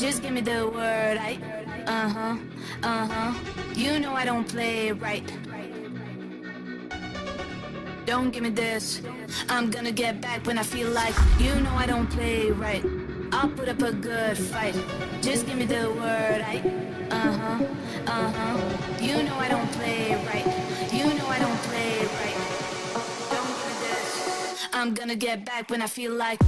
Just give me the word. You know I don't play right. Don't give me this. I'm gonna get back when I feel like. You know I don't play right. I'll put up a good fight. Just give me the word. You know I don't play right. You know I don't play right. Don't give me this. I'm gonna get back when I feel like.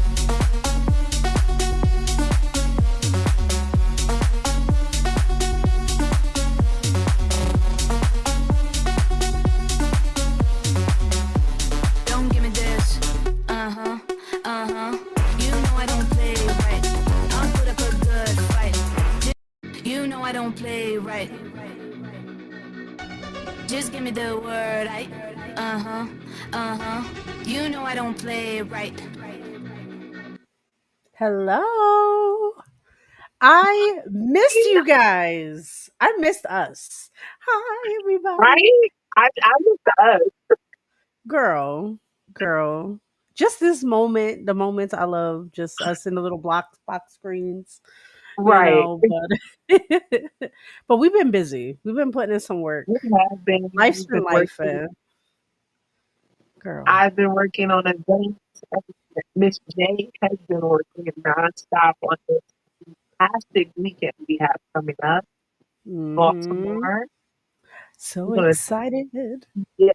Don't give me this. Uh huh. You know I don't play right. I'll put up a good fight. You know I don't play right. Just give me the word. You know I don't play right. Hello. I missed you guys. I missed us. Hi, everybody. Right? I was us. Girl, girl. Just this moment, the moments I love, just us in the little box screens, Right. but but we've been busy. We've been putting in some We work. have Life's been been life, working. girl. I've been working on events. Miss J has been working nonstop on this fantastic weekend we have coming up. Hmm. Baltimore. So We're gonna excited. yeah.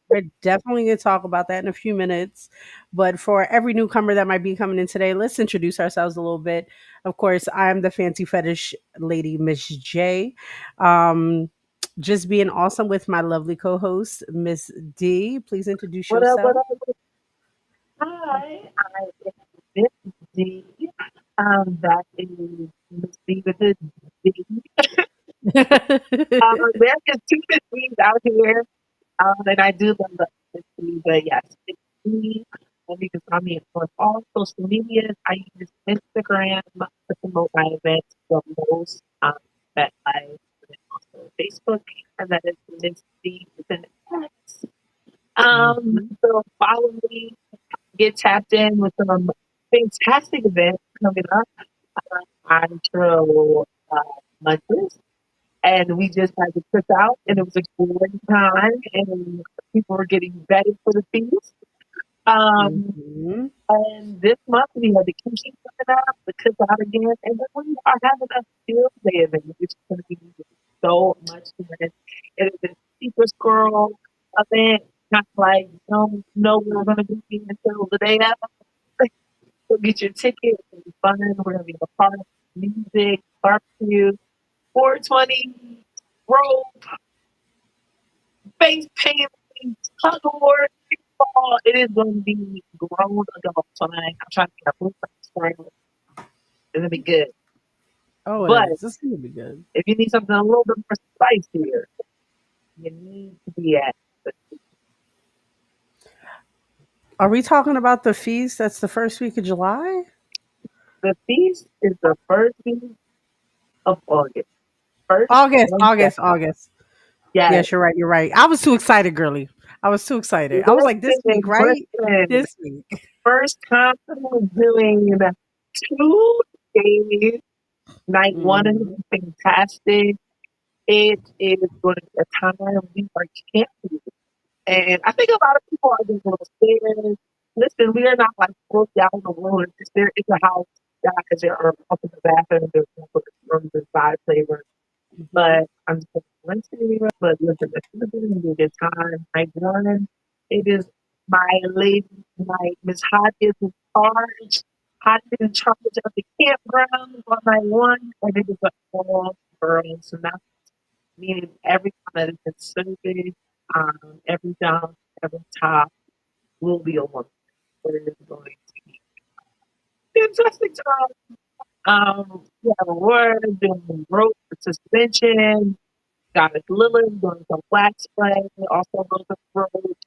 We're definitely going to talk about that in a few minutes. But for every newcomer that might be coming in today, let's introduce ourselves a little bit. Of course, I'm the fancy fetish lady, Miss J. Um, just being awesome with my lovely co host, Miss D. Please introduce What up, what yourself. up? Hi, I am Miss D. That is Miss D with the D. There's just two Miss D's out here. And I do love the Miss but yes, it's me. And you can find me on all social media. I use Instagram to promote my events the most. That I and also Facebook, and that is Miss D with an X. Mhm. So follow me, get tapped in with some fantastic events coming up. I'm throw months and we just had the cookout, and it was a great time, and people were getting vetted for the feast. Um, Mhm. and this month we have the Kinky coming up, the cookout again, and then we are having a field day event, which is going to be so much fun. It is a secret squirrel event, not like you don't know where we're going to be until the day after. So get your ticket. It'll be fun. We're going to be a part of music, barbecue, 420, rope, face painting, tug of war, kickball. It is going to be grown adult fun. I'm trying to get a blueprint for it. It's going to be good. Oh, it But is. This is going to be good. if you need something a little bit more spicier, you need to be at the, Are we talking about the feast that's the first week of July? the feast is the first week of August. First August, and August, second. August. Yes. Yes, you're right. You're right. I was too excited, girly. I was too excited. I was like, this week, Listen, right? listen. This week. First time doing 2 days. Night one is Mhm. fantastic. It is going to be a time we are camping. And I think a lot of people are just a little scared. Listen, we are not like broke down the road. There is a house, guys. There are up in the bathroom, there's rooms inside flavor. Mhm. But I'm just let's see, but listen, it's going to be a good time. Night one, it is my lady, my Miss Hot is in charge. Hot is in charge of the campground on night one, and it is an all girls. So now meaning every time that is in service, every down, every top will be a woman. It is going to be fantastic time. We have awards, doing rope suspension, got Miss Lilith doing some flag spread, also goes to rope.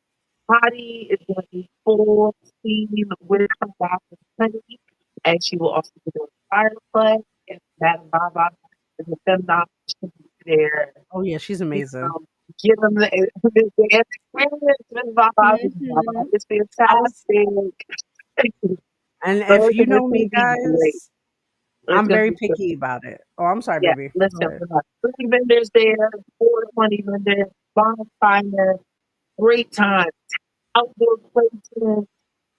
Potty is going to be full steam with her back and she will also be doing fireplay. And Madam Baba is a feminine, she'll be there. Oh yeah, she's You amazing. know, give them the experience with Baba. Baba Mhm. is I was, fantastic. and So if you it's know going me, to be great. guys, It's I'm gonna very be good. picky about it. Oh, I'm sorry, Yeah, baby. Go listen, ahead. we got 3 vendors there, 420 vendors, bonfire, great time, outdoor places.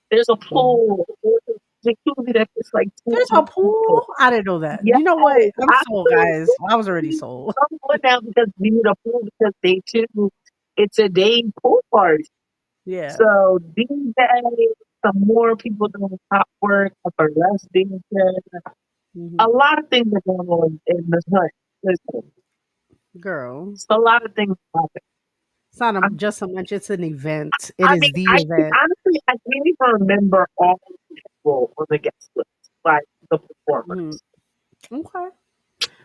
There's a Mhm. pool. There's a jacuzzi that fits like There's a 200 people. pool? I didn't know that. Yes, You know what? I'm I sold, feel guys. I was already guilty. sold. I'm going now because we need a pool because day two, it's a day pool party. Yeah. So these days, some more people doing top work, for less being there. A Mhm. lot of things are going on in this hunt. Listen, Girl, it's a lot of things happening. it's not I, just so much, it's an event. It I is mean, the event. honestly, I can't even remember all the people on the guest list, like the Mhm. performers. Okay.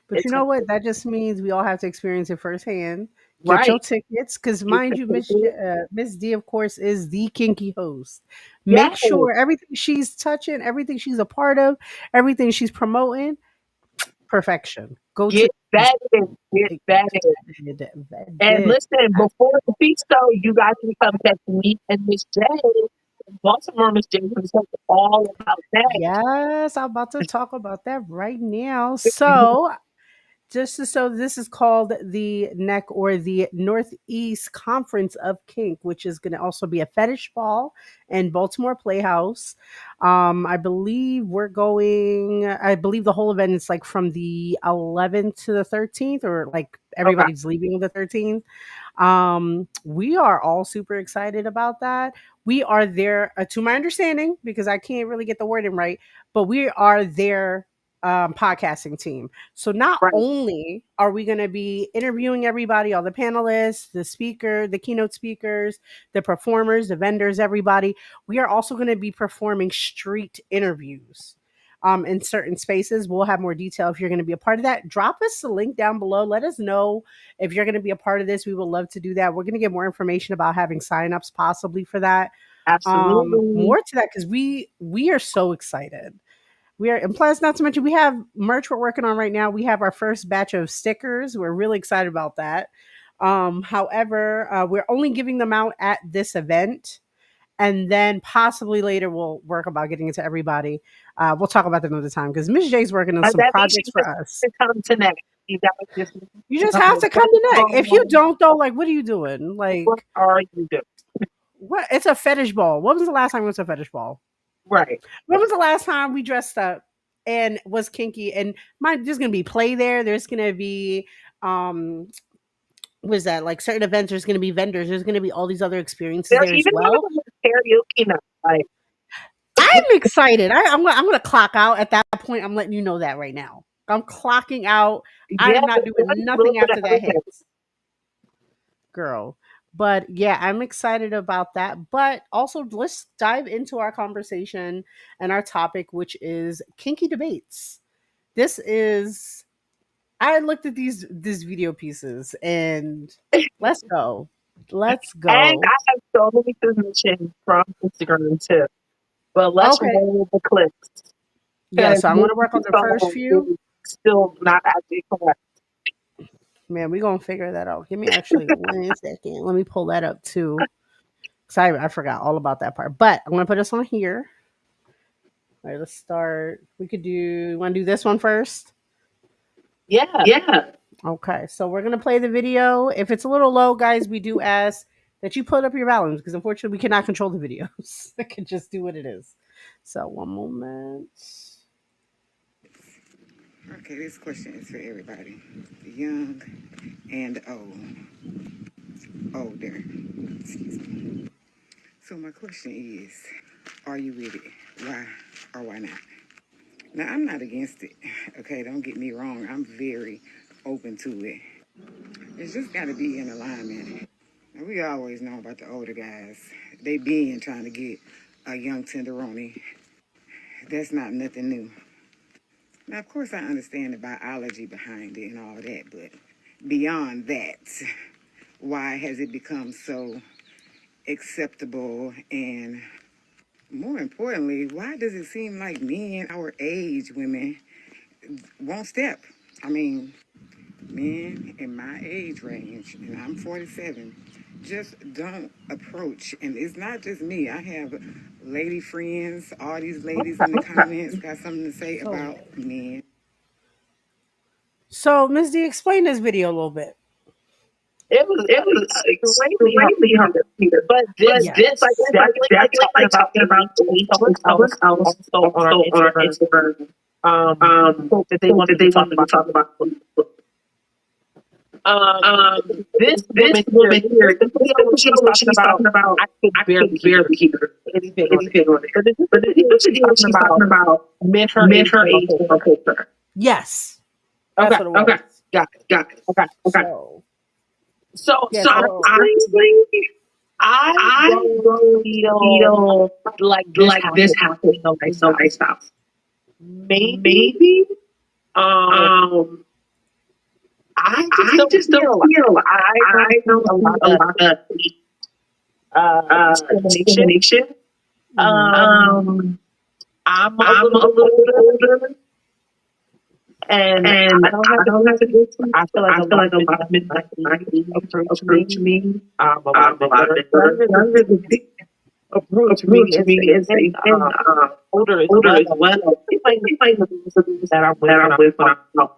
But you It's know what? That just means we all have to experience it firsthand. Get your right. tickets, because Get mind the you, ticket. Miss D, of course, is the kinky host. Yes, Make sure everything she's touching, everything she's a part of, everything she's promoting, perfection. Go to get vetted. Get like, vetted. vetted, And vetted. listen, before the feast, though, you guys can come catch me and Miss J. Baltimore, Miss J, who's all about that. Yes, I'm about to talk about that right now. So this is called the NEC, or the Northeast Conference of Kink, which is going to also be a fetish ball in Baltimore Playhouse. I believe the whole event is like from the 11th to the 13th, or like Okay, everybody's leaving on the 13th. We are all super excited about that. We are there, to my understanding, because I can't really get the wording right, but we are their podcasting team. So not right. only are we going to be interviewing everybody, all the panelists, the speaker, the keynote speakers, the performers, the vendors, everybody, we are also going to be performing street interviews. In certain spaces, we'll have more detail if you're going to be a part of that. Drop us a link down below. Let us know if you're going to be a part of this. We would love to do that. We're going to get more information about having signups possibly for that. Absolutely. More to that, because we are so excited. We are, and plus, not to mention, we have merch we're working on right now. We have our first batch of stickers. We're really excited about that. However, we're only giving them out at this event, and then possibly later we'll work about getting it to everybody. We'll talk about that another time, because Miss J's working on some That means you projects for just us. have to come tonight. You guys just need You to just come have to to come fetish to neck. If you ball. don't, though, like, what are you doing? What Like, are you doing? what? It's a fetish ball. When was the last time we went to a fetish ball? Right. When was the last time we dressed up and was kinky? And there's gonna be play there. There's gonna be was that like certain events? There's gonna be vendors. There's gonna be all these other experiences They're there as even well. having a karaoke night. Like, I'm excited. I'm gonna clock out at that point. I'm letting you know that right now. I'm clocking out. I yeah, am not there's doing a little nothing bit of after that everything. hits, girl. But yeah, I'm excited about that. But also, let's dive into our conversation and our topic, which is kinky debates. This is I looked at these video pieces, and let's go. Let's And go. I have so many submissions from Instagram too. But let's Okay. roll the clips Yeah, because so I'm gonna maybe work on the first some few. is still not actually correct. Man, we're gonna figure that out. Give me actually 1 second. Let me pull that up too. Cause I forgot all about that part. But I'm gonna put this on here. All right, let's start. We could do you wanna do this one first? Yeah. Yeah. Okay, so we're gonna play the video. If it's a little low, guys, we do ask that you put up your volumes, because unfortunately we cannot control the videos. I can just do what it is. So 1 moment. Okay, this question is for everybody, young and old, older. Excuse me. So my question is, are you with it? Why or why not? Now I'm not against it. Okay, don't get me wrong. I'm very open to it. It's just got to be in alignment. Now, we always know about the older guys. They being trying to get a young tenderoni. That's not nothing new. Now, of course, I understand the biology behind it and all that, but beyond that, why has it become so acceptable? And more importantly, why does it seem like men our age women won't step? I mean, men in my age range, and I'm 47, just don't approach. And it's not just me. I have lady friends, all these ladies in the comments got something to say So about men. So, Ms. D, explain this video a little bit. It was It was extremely hard extremely to hard hear. to hear. But But this this, is like definitely like definitely talking about talking about age and age someone and else someone else also on our also on our Instagram Instagram um, spoke that they spoke that wanted to they talk wanted to about. talk about. Um, Um, this this woman here, woman here, the this video when video she's when talking she's about, talking about, I could I barely could hear barely hear anything on it. anything on it. But the But the video difference she's is talking she's about talking about men her men age her on age on paper. paper. Yes, Okay, that's what it was. Okay, got it. got it. Okay. Okay. So, So yeah, So so honestly, honestly, I I don't don't feel feel like this like this happened happened in the in the lifestyle. lifestyle. Maybe Maybe um um I just I don't just don't feel like feel like I don't I see don't a see lot a of lot of discrimination. discrimination. mhm. Um I'm a I'm little a bit little bit older older, and and I don't have I to don't have to do go but to. I feel like I a feel lot like of a men lot of men my like my age age approach approach me. me. A lot of A men that lot of are men that are younger than younger than me me approach me approach and me say, and hey, say, "Hey, older as older well. as well. They might They might know that I'm with that when I'm I'm with when young. I'm young."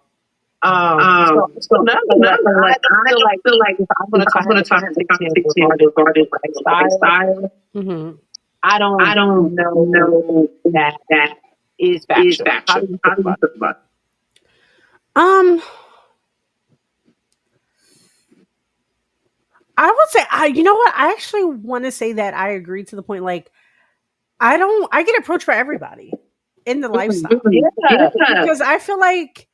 So So now, now, like I like don't I feel don't like feel like if I'm if gonna try I'm to have gonna a talk to the conversation conversation regarding regarding lifestyle, lifestyle, Mhm. I I don't don't know know that that is is factual. How factual. do you How feel do you about feel about Um, I would say you know what? I actually want to say that I agree to the point like I get approached by everybody in the it? lifestyle Yeah. Yeah. because I feel like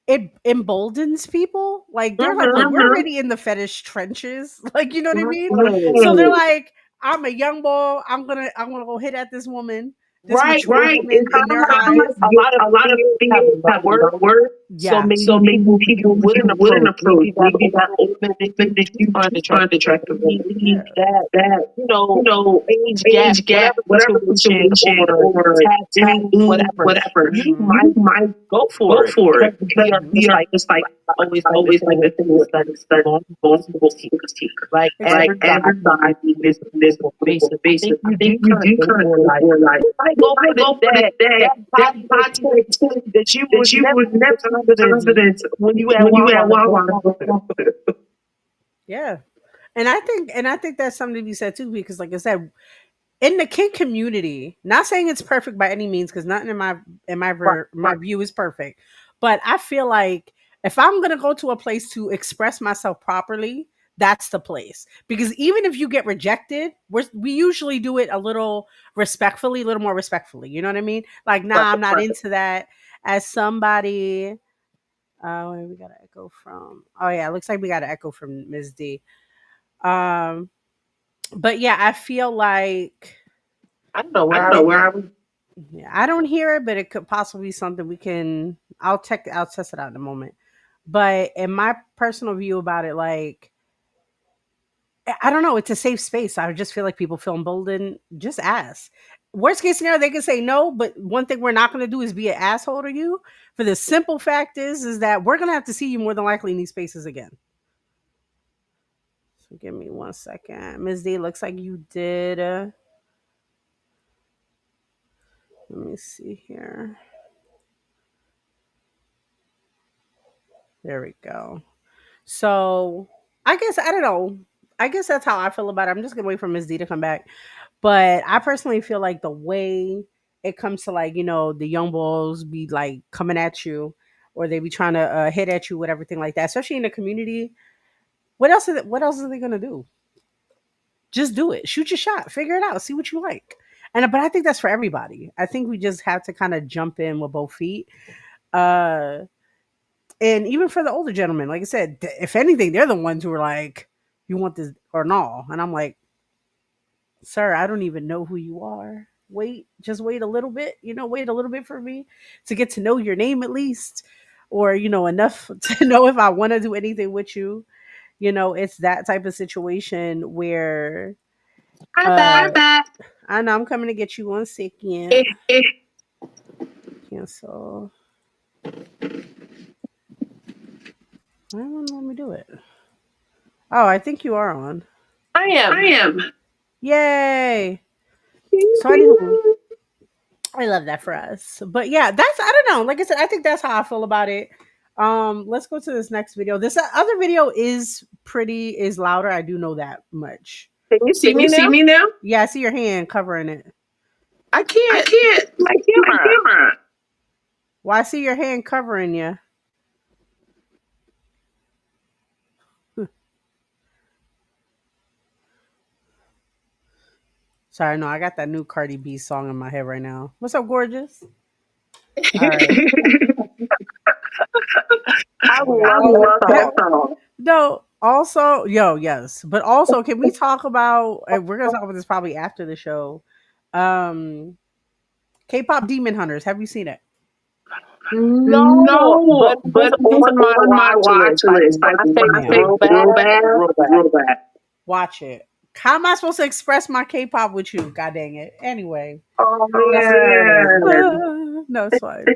it emboldens people. Like they're like, look, we're Mm-hmm. already in the fetish trenches. Like, you know what I mean? So they're Right. like, I'm a young boy. I'm gonna go hit at this woman, this Right. mature Right. woman It's in kind of their like eyes. a lot of A lot of fears have fears have lowered. lowered. So Yeah. maybe So maybe people you people wouldn't you wouldn't approach, approach. maybe that Maybe older that older woman that woman that you you find find attractive, or attractive, or maybe Yeah. maybe that you know, age gap, age gap, whatever whatever situation, situation, or or tattoo, tattoo, whatever, whatever, you Mhm. might you might go for go it for because it we because are we just are like just like always I like to always say like to that say study that study multiple multiple teachers. teachers. Like Like everybody everybody in is this in this space, I think basis. I you do think you kind of do go kind of for go like for like you might you go for might go for that that body body tip that you that would you never would have never the have confidence confidence when you at when you at Wawa. Wawa. Yeah. And I think that's something to be said too, because like I said, in the kid community, not saying it's perfect by any means, because nothing Right, my view is perfect. But I feel like if I'm gonna go to a place to express myself properly, that's the place. Because even if you get rejected, we usually do it a little respectfully, a little more respectfully. You know what I mean? Like, right. nah, I'm not into that. As somebody, where we got an echo from? Oh yeah, it looks like we got an echo from Ms. D. Um, but yeah, I feel like I don't know I where don't I know was. where I was. yeah, I don't hear it, but it could possibly be something we can. I'll test it out in a moment. But in my personal view about it, like I don't know, it's a safe space. I just feel like people feel emboldened. Just ask. Worst case scenario, they can say no, but one thing we're not going to do is be an asshole to you. For the simple fact is that we're going to have to see you more than likely in these spaces again. So give me 1 second, Ms. D. Looks like you did. Let me see here. There we go. So I guess I don't know. I guess that's how I feel about it. I'm just gonna wait for Ms. D to come back. But I personally feel like the way it comes to like, the young bulls be like coming at you or they be trying to hit at you with everything like that, especially in the community. What else are they gonna do? Just do it. Shoot your shot. Figure it out. See what you like. But I think that's for everybody. I think we just have to kind of jump in with both feet. Uh And even for the older gentlemen, like I said, if anything, they're the ones who are like, "You want this or no?" And I'm like, "Sir, I don't even know who you are. Wait, just wait a little bit. Wait a little bit for me to get to know your name at least, or enough to know if I want to do anything with you." It's that type of situation where I'm uh back. I know I'm coming to get you 1 second. Eh, eh. Cancel. Why won't let me do it? Oh, I think you are on. I I am. am. Yay! So anywho, I love that for us. But yeah, that's I don't know. Like I said, I think that's how I feel about it. Let's go to this next video. This other video is louder. I do know that much. Can you see Can me you see now? me now? Yeah, I see your hand covering it. I I can't. can't. My My camera. camera. Well, I see your hand covering you. Sorry, no, I got that new Cardi B song in my head right now. What's up, gorgeous? All right. I We got love I that love that song. song. no. Also, yes, but also, can we talk about? And we're gonna talk about this probably after the show. Um, K-pop Demon Hunters. Have you seen it? No, but No, it was but it's on my on my watch watch list. Like list. when Like I when say I Yeah. say real real bad, bad, real bad. real bad. Watch it. How am I supposed to express my K-pop with you? God dang it. Anyway, Oh that's man. no, it's fine.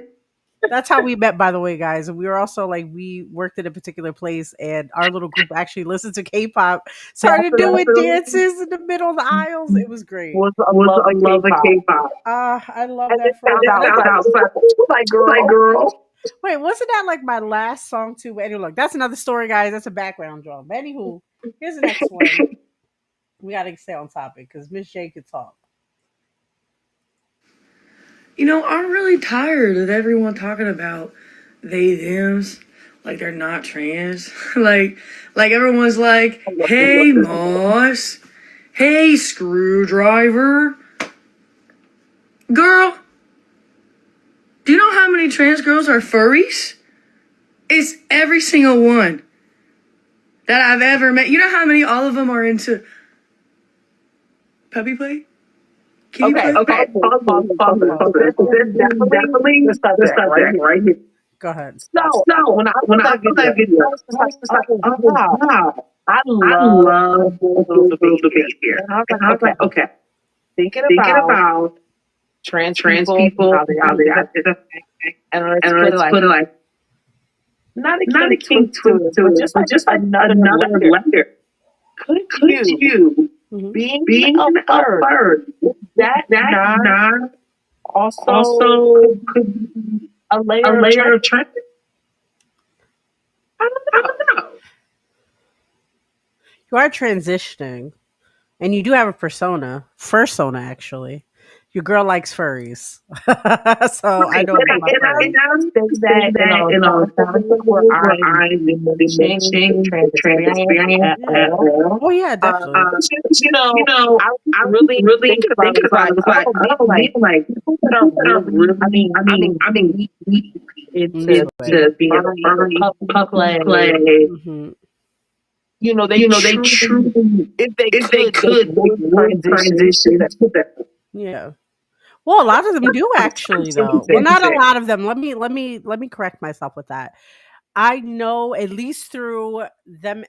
That's how we met, by the way, guys. And we were also like, we worked at a particular place, and our little group actually listened to K-pop, started doing Definitely dances in the middle of the aisles. It was great. was a Was love a of love of K-pop. K-pop. I love And it that found phrase. out, And like, Like, like, like, girl, girl. wait, wasn't that like my last song too? But anyway, look, that's another story, guys. That's a background drum. But anywho, here's the next one. We gotta stay on topic because Miss J could talk. You know, I'm really tired of everyone talking about they thems like they're not trans. like everyone's like, "Hey Moss, hey Screwdriver." Girl, do you know how many trans girls are furries? It's every single one that I've ever met. You know how many all of them are into puppy play? Kitty okay, play? Okay, pause. This is definitely the the subject right subject here. right here. Go ahead. So So, when I when saw I that saw video, that video, I was just I like, was just like, oh oh wow, wow, I I love a love good a little good little debate here. debate here. And I was And like, I was okay, like, okay, thinking thinking about about trans trans people, people, how they how they identify, identify, and let's and put it let's like, put it like, not a not a kink twist kink to twist it, to but it, just but like just like another another layer. layer. Could Could you, you, Mhm. being being a a bird, bird, is that that not not also also could could be be a a layer of layer trans? of trans? I don't I know. don't know. You are transitioning, and you do have a fursona actually. Your girl likes furries, so I Right. don't know about And I furries. say Say that in that a in a respectful way where where I'm I'm diminishing the diminishing trans the trans experience experience at Yeah. at all. all. Oh yeah, definitely. It's just, You know, I was I was really really thinking about it. thinking It was about like, it. It's like, man, oh man, like like people that are people that are really, really, I mean, deep into Into it. being into being a furry or furry puppy puppy play, play. Hmm. they They truly, truly, if they if they could, they could, they would would transition to transition that. to that. Yeah. Well, a lot of them do I'm actually, saying though. Well, not a lot of them. Let me correct myself with that. I know at least through them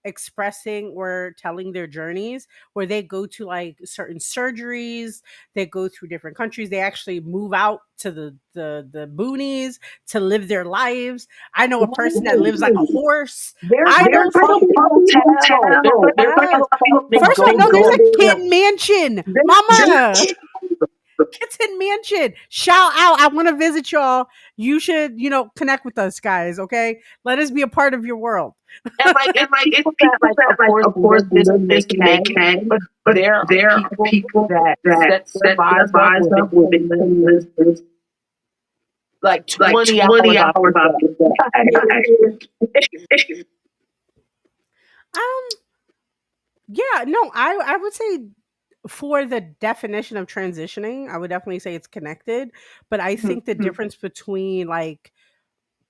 expressing or telling their journeys where they go to like certain surgeries, they go through different countries, they actually move out to the boonies to live their lives. I know a person that lives like a horse. there's I like know a There's like folks. puppy a puppy hotel. hotel. There's There's like like Yes. a puppy. They First of all, go no, there's there. a kitten mansion. Mama. Kitten Mansion. Shout out. I want to visit y'all. You should, connect with us, guys. Okay. Let us be a part of your world. And like And it's like it's people that people that of like course of course live this live and they this and they can, can, but but there are there are people people that that set their set their lives up lives where they up where they can live can live this like like 20 hours 20 out hours the out of the Yeah. day. Um, yeah, no, I would say for the definition of transitioning, I would definitely say it's connected. But I think the difference between like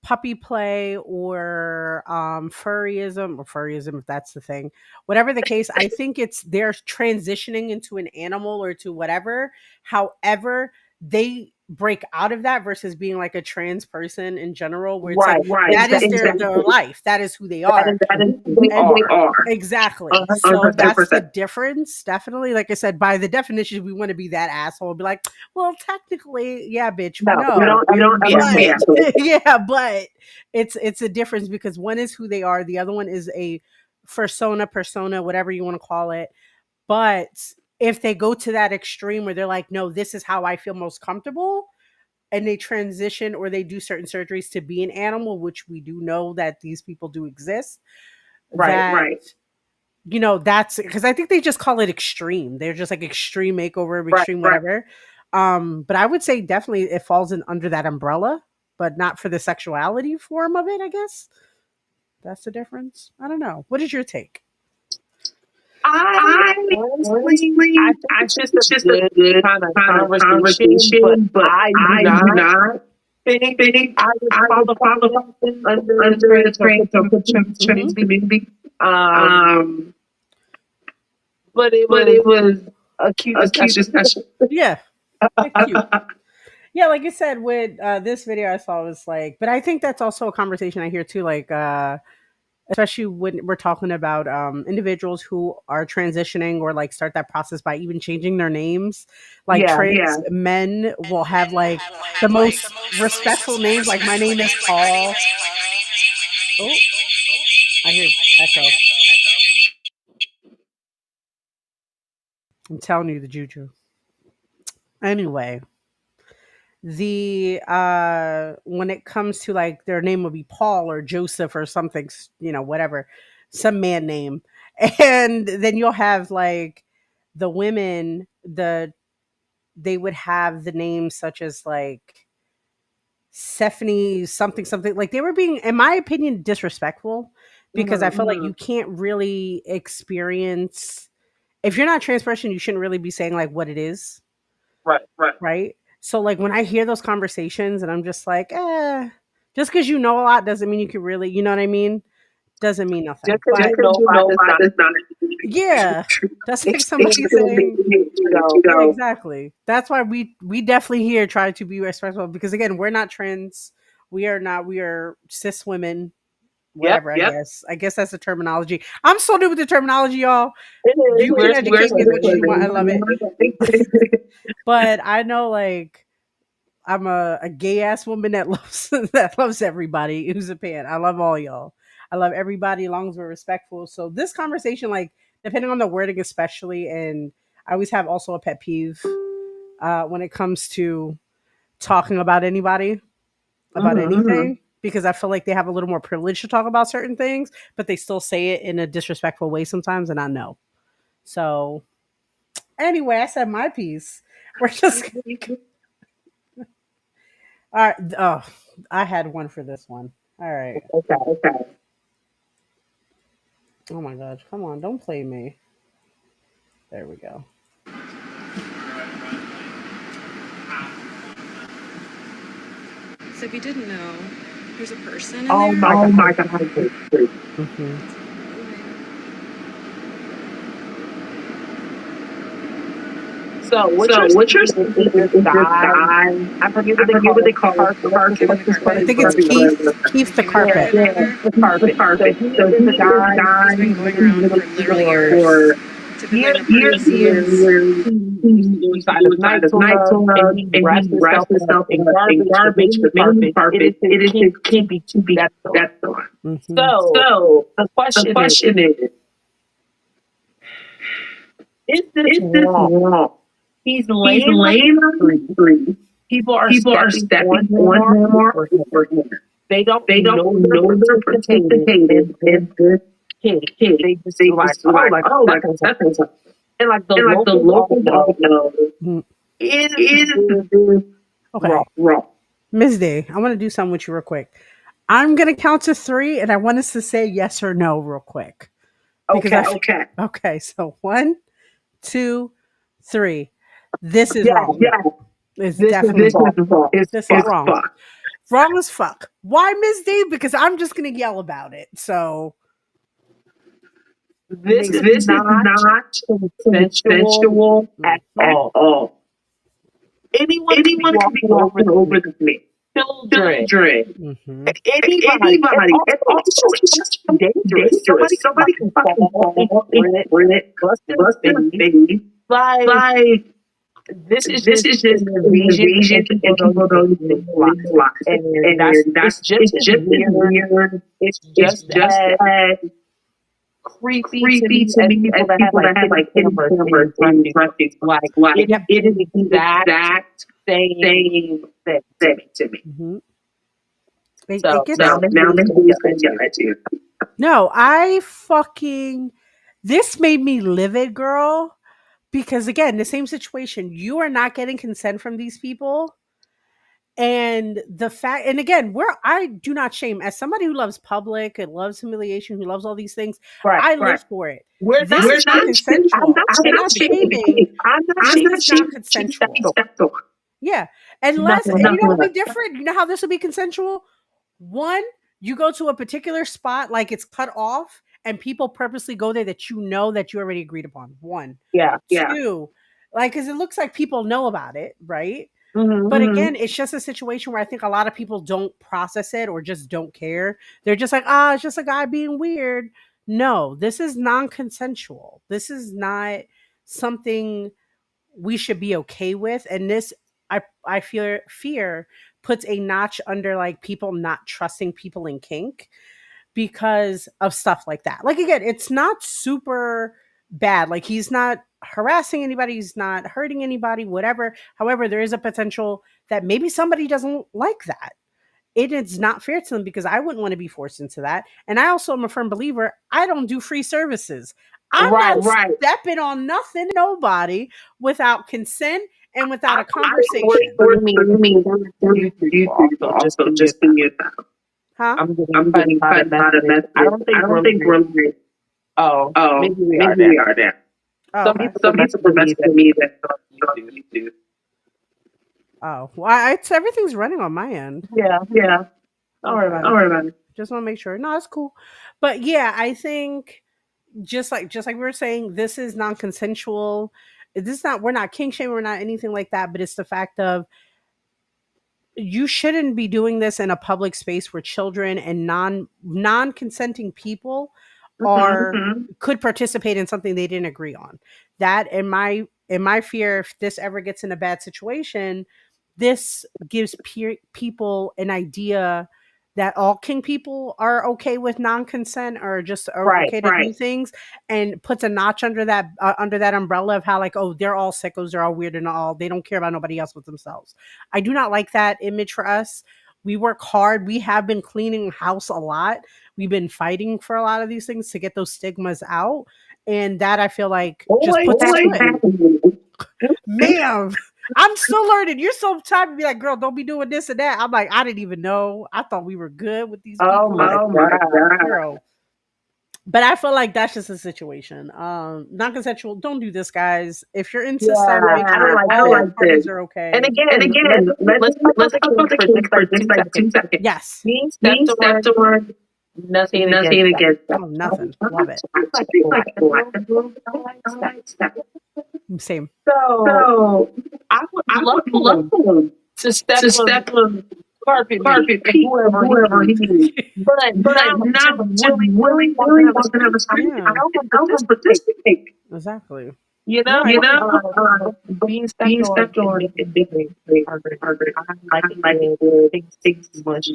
puppy play or furryism, if that's the thing, whatever the case, I think it's they're transitioning into an animal or to whatever. However, they break out of that versus being like a trans person in general, where it's like Right. Right. that is Exactly. their life, that is who they That are. is That is who they who they are. are. Exactly. So that's the 100%. difference. Definitely. Like I said, by the definition, we want to be that asshole and be like, well, technically, yeah, bitch, we No, we know. don't We ever don't be ever that be way. But assholes. yeah, but it's a difference because one is who they are, the other one is a persona, whatever you want to call it. But if they go to that extreme where they're like, no, this is how I feel most comfortable, and they transition or they do certain surgeries to be an animal, which we do know that these people do exist, that that's because I think they just call it extreme. They're just like extreme makeover, extreme whatever. But I would say definitely it falls in under that umbrella, but not for the sexuality form of it, I guess. That's the difference. I don't know. What is your take? I honestly, I think I it's think just a it's just a good good kind of kind of conversation, but conversation, but I do I do not not think think I would I would qualify qualify under the under the trans Mhm. community. Um, Um, but it but was it was a cute a cute discussion. discussion. Yeah, they're cute. Yeah, like you said, with this video I saw was like, but I think that's also a conversation I hear too, like especially when we're talking about individuals who are transitioning or like start that process by even changing their names. Like Yeah. trans men will have like the most respectful names. Like my name is Paul. Oh, I hear echo. I'm telling you the juju. Anyway, the when it comes to like their name will be Paul or Joseph or something, whatever, some man name. And then you'll have like the women, they would have the names such as like Stephanie something something, like they were being, in my opinion, disrespectful, because I feel like you can't really experience, if you're not trans person, you shouldn't really be saying like what it is. Right. Right? So like when I hear those conversations and I'm just like, just because you know a lot doesn't mean you can really, you know what I mean? Doesn't mean Just nothing. because But you know a lot does Why not does not yeah, that's like somebody experience saying, it, yeah, exactly. That's why we definitely here try to be respectful, because again, we're not trans. We are cis women, Yep. whatever, I guess. I guess that's the terminology. I'm so new with the terminology, y'all. It is. You can We're educate me as much as you want. I love it. it. But I know like I'm a gay ass woman that loves that loves everybody who's a pan. I love all y'all. I love everybody as long as we're respectful. So this conversation, like depending on the wording, especially, and I always have also a pet peeve when it comes to talking about anything, because I feel like they have a little more privilege to talk about certain things, but they still say it in a disrespectful way sometimes, and I know. So anyway, I said my piece. We're just all right. Oh, I had one for this one. All right. Okay. Oh my gosh. Come on. Don't play me. There we go. So if you didn't know, there's a person in Oh there. my Oh my God. God. Hmm. So what So you're what you're saying saying is this is this guy, guy, I forget what I they forget call what it, they call it, carpet, carpet, Kevin the but I Carpet. think it's it's Keith. Keith the Kevin the yeah, Carpet. Carpet yeah, member. the carpet. So Perfect. he So is he the is guy He's been dying going around for literal years. for Typically years when a and years person and years. years. He used to He do used to do inside inside of of night nightclubs and club, he and wrapped he himself wrapped himself in in garbage, the garbage, baby the baby carpet. It is carpet. his It is his kink kinky to be that's on. that's on. Hmm. So So the the question question is this is this wrong? wrong? He's He's laying on laying on the the street. street. People are People are stepping on stepping him on or him or over him. over him. They don't They don't know they're know they're participating in participating this in this kink. kink. They just They like, just oh, like, like oh, like nothing's that's happening. And like the and like the locals all locals know, all know is is this this wrong? Okay. wrong. Miss Day, I want to do something with you real quick. I'm going to count to 3 and I want us to say yes or no real quick. Because Okay. Okay. okay. So 1, 2, 3. This is Yeah, wrong. Yeah. It's this is definitely This wrong. is wrong. it's This is fuck. wrong. Fuck. Wrong as fuck. Why, Miss D? Because I'm just going to yell about it. So This is This is not not consensual consensual at at all. all. Anyone can be Anyone can be walking over walking the over street. the me. Children, Children. hmm anybody, and Anybody. And also also it's it's just just dangerous. dangerous. Somebody Somebody can can fucking fall and fall and trip and trip, bust their bust their face. face. Like Like this is this just is an just an invasion, and invasion people and don't people even don't realize even it. realize it. And And that's that's it's just it's as just as weird. weird. It's It's just just as as creepy to me as people that have like hidden cameras in dressing. Like Yep. it is the exact Same thing to me. Mm-hmm. So It gets now Mindy's going to yell at you. no. This made me livid, girl. Because again, the same situation. You are not getting consent from these people. And the fact, and again, I do not shame as somebody who loves public and loves humiliation, who loves all these things. Right. I live for it. We're This not is not consensual. I'm not shaming. I'm not This shaming. is not consensual. Yeah. Unless, and you know what would be different? You know how this would be consensual? One, you go to a particular spot, like it's cut off, and people purposely go there that you know that you already agreed upon. One. Yeah. Two, like, because it looks like people know about it, right? Mm-hmm. But again, it's just a situation where I think a lot of people don't process it or just don't care. They're just like, it's just a guy being weird. No, this is non-consensual. This is not something we should be okay with. And this, I fear puts a notch under like people not trusting people in kink because of stuff like that. Like again, it's not super bad. Like he's not harassing anybody, he's not hurting anybody, whatever. However, there is a potential that maybe somebody doesn't like that. It is not fair to them because I wouldn't want to be forced into that. And I also am a firm believer, I don't do free services. I'm not stepping on nothing, nobody without consent and without a conversation. Just being you. Huh? I'm getting a message. I don't think we're like, maybe we are there. Oh, Some okay. people message me that you do. Oh, well, everything's running on my end. Yeah. Don't worry about it. Just want to make sure. No, it's cool. But yeah, I think just like we were saying, this is non-consensual. We're not kink shaming, we're not anything like that, but it's the fact of you shouldn't be doing this in a public space where children and non-consenting people are could participate in something they didn't agree on. That in my fear, if this ever gets in a bad situation, this gives people an idea that all kink people are okay with non-consent or just are okay to do things, and puts a notch under that umbrella of how like, oh, they're all sickos, they're all weird and all, they don't care about nobody else but themselves. I do not like that image for us. We work hard. We have been cleaning house a lot. We've been fighting for a lot of these things to get those stigmas out. And that I feel like just puts us good. Ma'am, I'm still learning. You're so tired to be like, girl, don't be doing this and that. I'm like, I didn't even know. I thought we were good with these people. Oh my God. Girl. But I feel like that's just a situation. Non-consensual. Don't do this, guys. If you're into stuff, make sure I don't all like parties this. are okay. And again, let's talk about the kink for just like 2 seconds. Yes. Me, step to one. Nothing against that. Oh, nothing. Love it. I like that. Same. So I would love them to step on carpet whoever he is. But not really want to have a screen. I don't participate. Exactly. Being stepped on and being I like it. Things much.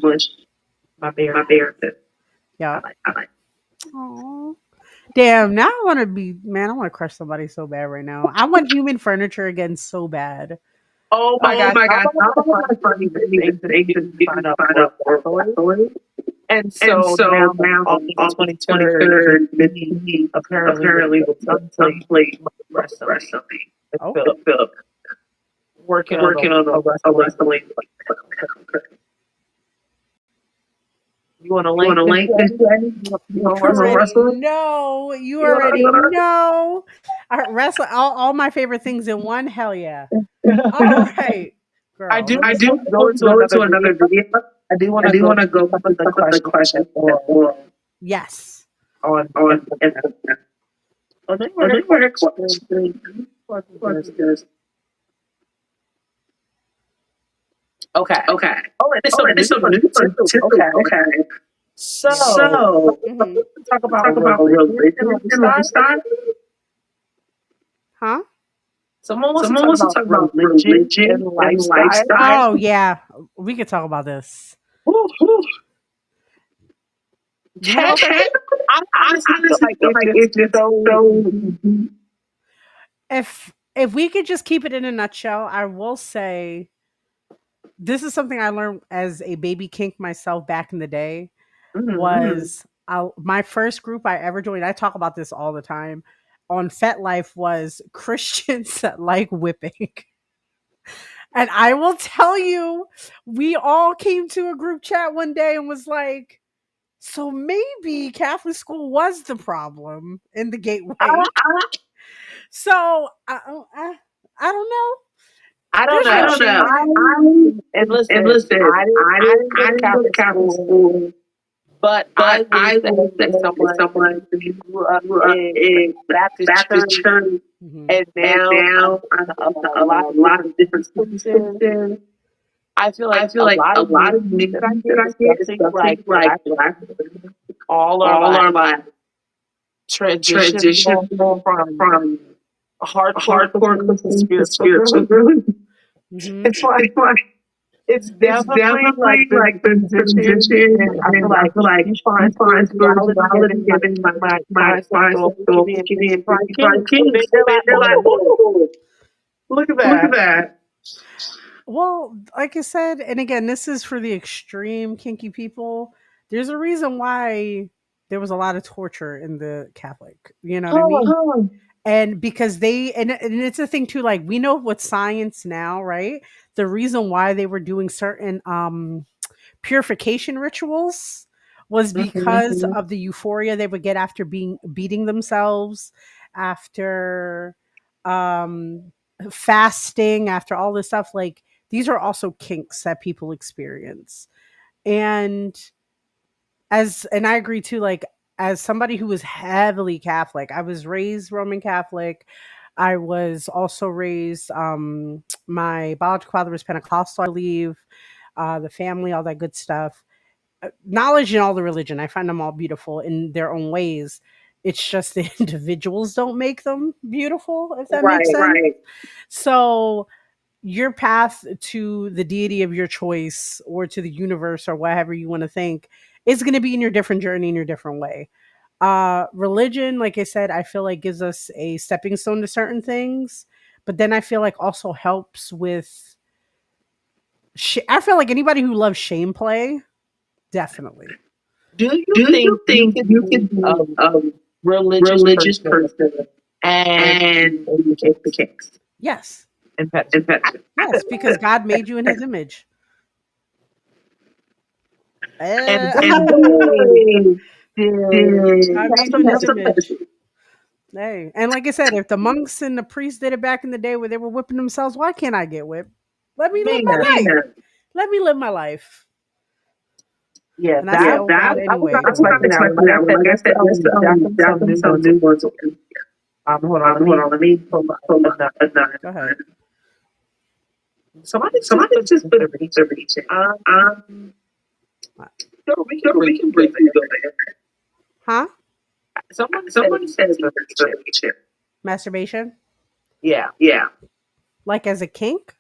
My bear. Yeah. I like. Aww. Damn, now I want to crush somebody so bad right now. I want human furniture again so bad. Oh my God. And so now on the 23rd, apparently someplace rest of me. Okay. Working on a wrestling. You want to link this? You already know. You already know. Wrestle all my favorite things in one. Hell yeah. All right. Girl. I do go to another video. I do want to go with the question. Yes. On Okay. Oh, and it's a new too. Okay. So talk about religion and lifestyle. Huh? Someone wants to talk about religion and lifestyle. Oh yeah, we could talk about this. You know, I if honestly feel like it's just so. if we could just keep it in a nutshell, I will say this is something I learned as a baby kink myself back in the day. Was my first group I ever joined. I talk about this all the time on FetLife was Christians that like whipping. And I will tell you, we all came to a group chat one day and was like, so maybe Catholic school was the problem in the gateway. So I don't know. I don't There's know. no shame in it. And And listen, listen, I didn't go I to didn't go to Catholic Catholic school, school, but I but will I say, will say, as as someone someone who who grew up grew up in in Baptist Baptist church, church, Mhm. and and now I'm now I'm in in a lot of lot of different different Christians. systems. I feel I like feel a like lot a of lot of news that I news that get I is get is something something like like Black all our all our lives lives transitional transitional from from hardcore hardcore Christians to cooking to spiritual spiritual growth. growth. Mhm. It's like It's like it's it's definitely like definitely the like the transition, transition, and I feel and I like feel like you you find find spirituality spirituality given given my my mindset mindset so of Kinky and Kinky and Pride 55 Kings. So Kings. So they're like, they're like, oh, oh, look at look at that. that. Well, like I said, and again, this is for the extreme kinky people. There's a reason why there was a lot of torture in the Catholic. You know what I mean? Oh, And because and it's a thing too, like we know with science now, right? The reason why they were doing certain purification rituals was because Mhm. of the euphoria they would get after beating themselves, after um fasting, after all this stuff. Like these are also kinks that people experience. And and I agree too, like as somebody who was heavily Catholic, I was raised Roman Catholic. I was also raised my biological father was Pentecostal, I believe, the family, all that good stuff. Knowledge in all the religion, I find them all beautiful in their own ways. It's just the individuals don't make them beautiful, if that makes Right. sense. Right. So your path to the deity of your choice or to the universe or whatever you want to think is going to be in your different journey in your different way. Religion, like I said, I feel like gives us a stepping stone to certain things, but then I feel like also helps with I feel like anybody who loves shame play, definitely. Do you do think you you think could you be could a be a religious religious person person and and be be the case Yes. and pet? and I, pet? Yes, because God made you in his image. and Uh, boy, did he God have made you some in his medicine. image. Hey, and like I said, if the monks and the priests did it back in the day where they were whipping themselves, why can't I get whipped? Let me live my Man, life. Let me live my life. yeah, And I say, Yeah, oh that God, I was anyway. not I was not expecting that one. expecting Like I that one. said, Like I there's said, there's definitely definitely some some new new ones. ones. Hold on, Hold on, let me pull up pull up another. another. Go ahead. Somebody just Somebody put just put the reach. the reach in. Um, So we can so we briefly can go briefly go there. there. Huh? Someone said Somebody says the reach. reach in. Masturbation? Yeah, Yeah, Like as a kink?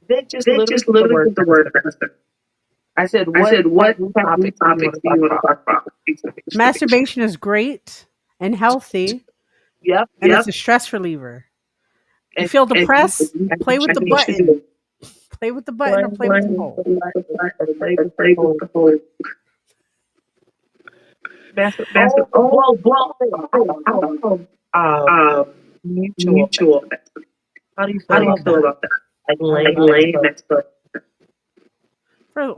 they just they literally just put the literally word put the word master. master. I said, I what said, what taboo taboo topics do you want topics to do you talk want to about? talk about? Masturbation is great and healthy, Yep, and it's Yep. a stress reliever. You and feel And depressed? Play with the you should do button. Play with the button or play play with with the one, pole. play with the play with whole the whole master. master. Oh, Oh, well, I don't know. Um, um, mutual. mutual. How do you I feel How do you about love feel that? that. about that? Like I Like laying love that. next laying to next to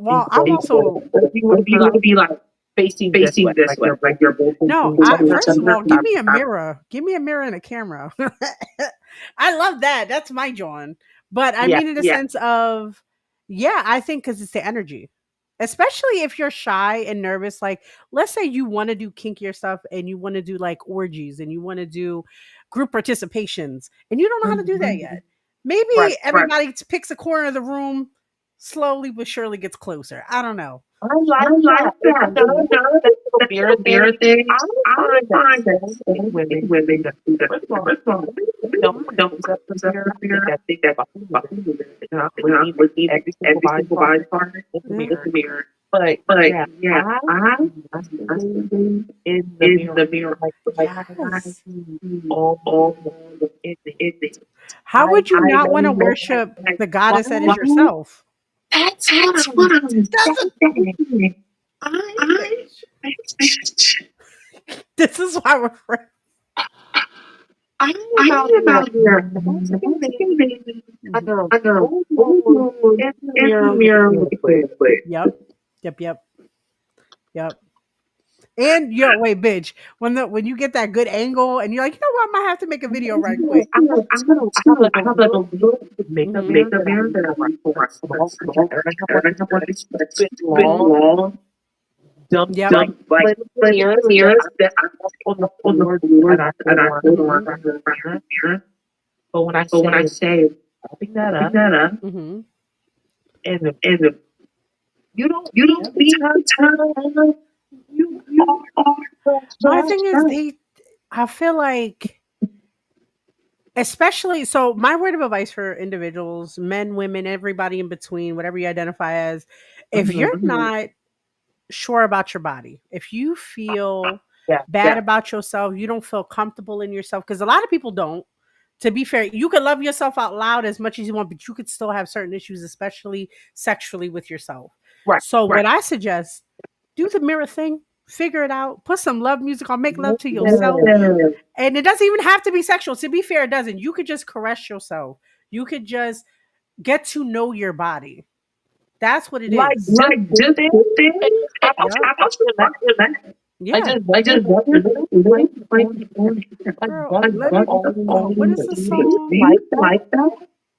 Well, I'm people. also If you if would be you like would be like facing this way, facing this like way, you're both like you're both no. each I other. first of all, give me a I'm mirror. Give me a mirror and a camera. I love that. That's my John. But I Yeah, mean, in a sense of, yeah, I think because it's the energy, especially if you're shy and nervous. Like, let's say you want to do kinkier stuff and you want to do like orgies and you want to do group participations and you don't know how to do that yet. right. Maybe everybody picks a corner of the room, slowly but surely gets closer. I don't know. I I like like that. If you that. know that little That's mirror the mirror thing, thing. I don't I find don't that find that so many so many women do women that. do that. First of all, First of all, don't don't use up the use up mirror. the I think mirror. that's I think that's fine. fine. You're not We're not looking at looking at every single every body single part body part in the Yeah. in mirror. the mirror. But But yeah, yeah, I I masturbating in the in mirror, the mirror, like I Yes. see all all in the in the How would you I not want to know worship like the goddess that is why yourself? that's what that's I'm what I'm That's a, saying. I I this is why we're friends. I'm I about am here out here masturbating masturbating under a under a full full moon moon in the in the mirror looking mirror real looking quick. real quick. Yep. Yep. Yep. Yep. And yo, wait, bitch. When you get that good angle and you're like, you know what, I might have to make a video right quick. I have like a little makeup Hmm. mirror Makeup that I mirror use that I for use for like like small small projector. And I have and like I have one like that's a a bit bit long, long, dumped Yep. like dump like little little mirrors that mirrors I that I put on the on the floor and floor I and hold I on hold in Hmm. on front of the mirror. the mirror. But when I But when I say say popping that pick up, that up Hmm. and and you don't you need don't to need turn to turn on, you you are are My just thing is just I feel like, especially, so my word of advice for individuals, men, women, everybody in between, whatever you identify as, if mhm, you're not sure about your body, if you feel yeah. bad about yourself, you don't feel comfortable in yourself, because a lot of people don't. To be fair, you can love yourself out loud as much as you want, but you could still have certain issues, especially sexually with yourself. Right. So, what I suggest, do the mirror thing, figure it out, put some love music on, make love to yourself. listen. And it doesn't even have to be sexual. To be fair, it doesn't. You could just caress yourself. You could just get to know your body. That's what it Like is. just Like sit just there sit there and and Yep. I I just relax. relax. I Yeah. just rub I your just rub your little little like like on on like Girl, that's I let that's me, rub all the you oh, need what to is do. the do You song? like you that? like that?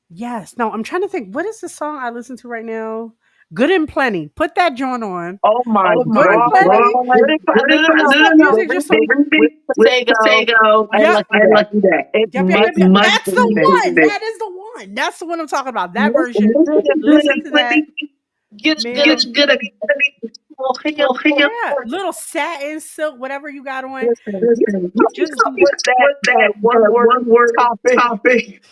Yes. No, I'm trying to think. What is the song I listen to right now? Good and Plenty. Put that joint on. Oh my Oh Good my and god. Plenty. god. Good and Good no, and no, That's no. the no, The music just the so. remix with remix with Pasego Pasego and Yep. Lucky and Day. Lucky Day. It Yep, yep, yep, must yep. be Must That's the be good. one. good. That is the one. That's the one I'm talking about. That Listen, version. good and Good Listen plenty. to and that, plenty. Get a good Get man. good at little little hair. hair. Yeah, little satin, silk, whatever you got on. Listen, you Listen, you Just do put that. that put that one word one word topic. topic.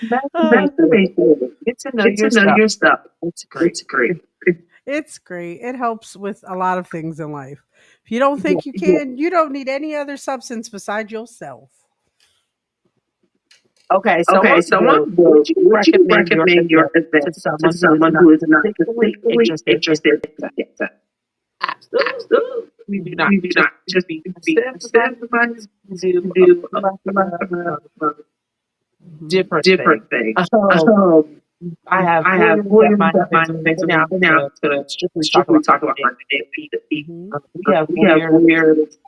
Masturbation. Masturbation. Get to know Get to know yourself. your stuff. It's great. It's great. It's great. It helps with a lot of things in life. If you don't Yeah. think you can, you don't need any other substance besides yourself. Okay, so Okay, on so the on would the you would you recommend your recommend your event to event to someone who is someone not who is not particularly particularly interested in interested sex? in sex? Absolutely. Absolutely. We do not We do just not just be be incentivized incentivized to do to a do plethora of Mhm. different things. different things. Um, I have I have lawyers that lawyers might that have might been have sitting been out sitting to out to strictly talk strictly about talk about money. money. Mhm. We have We have lawyers. lawyers.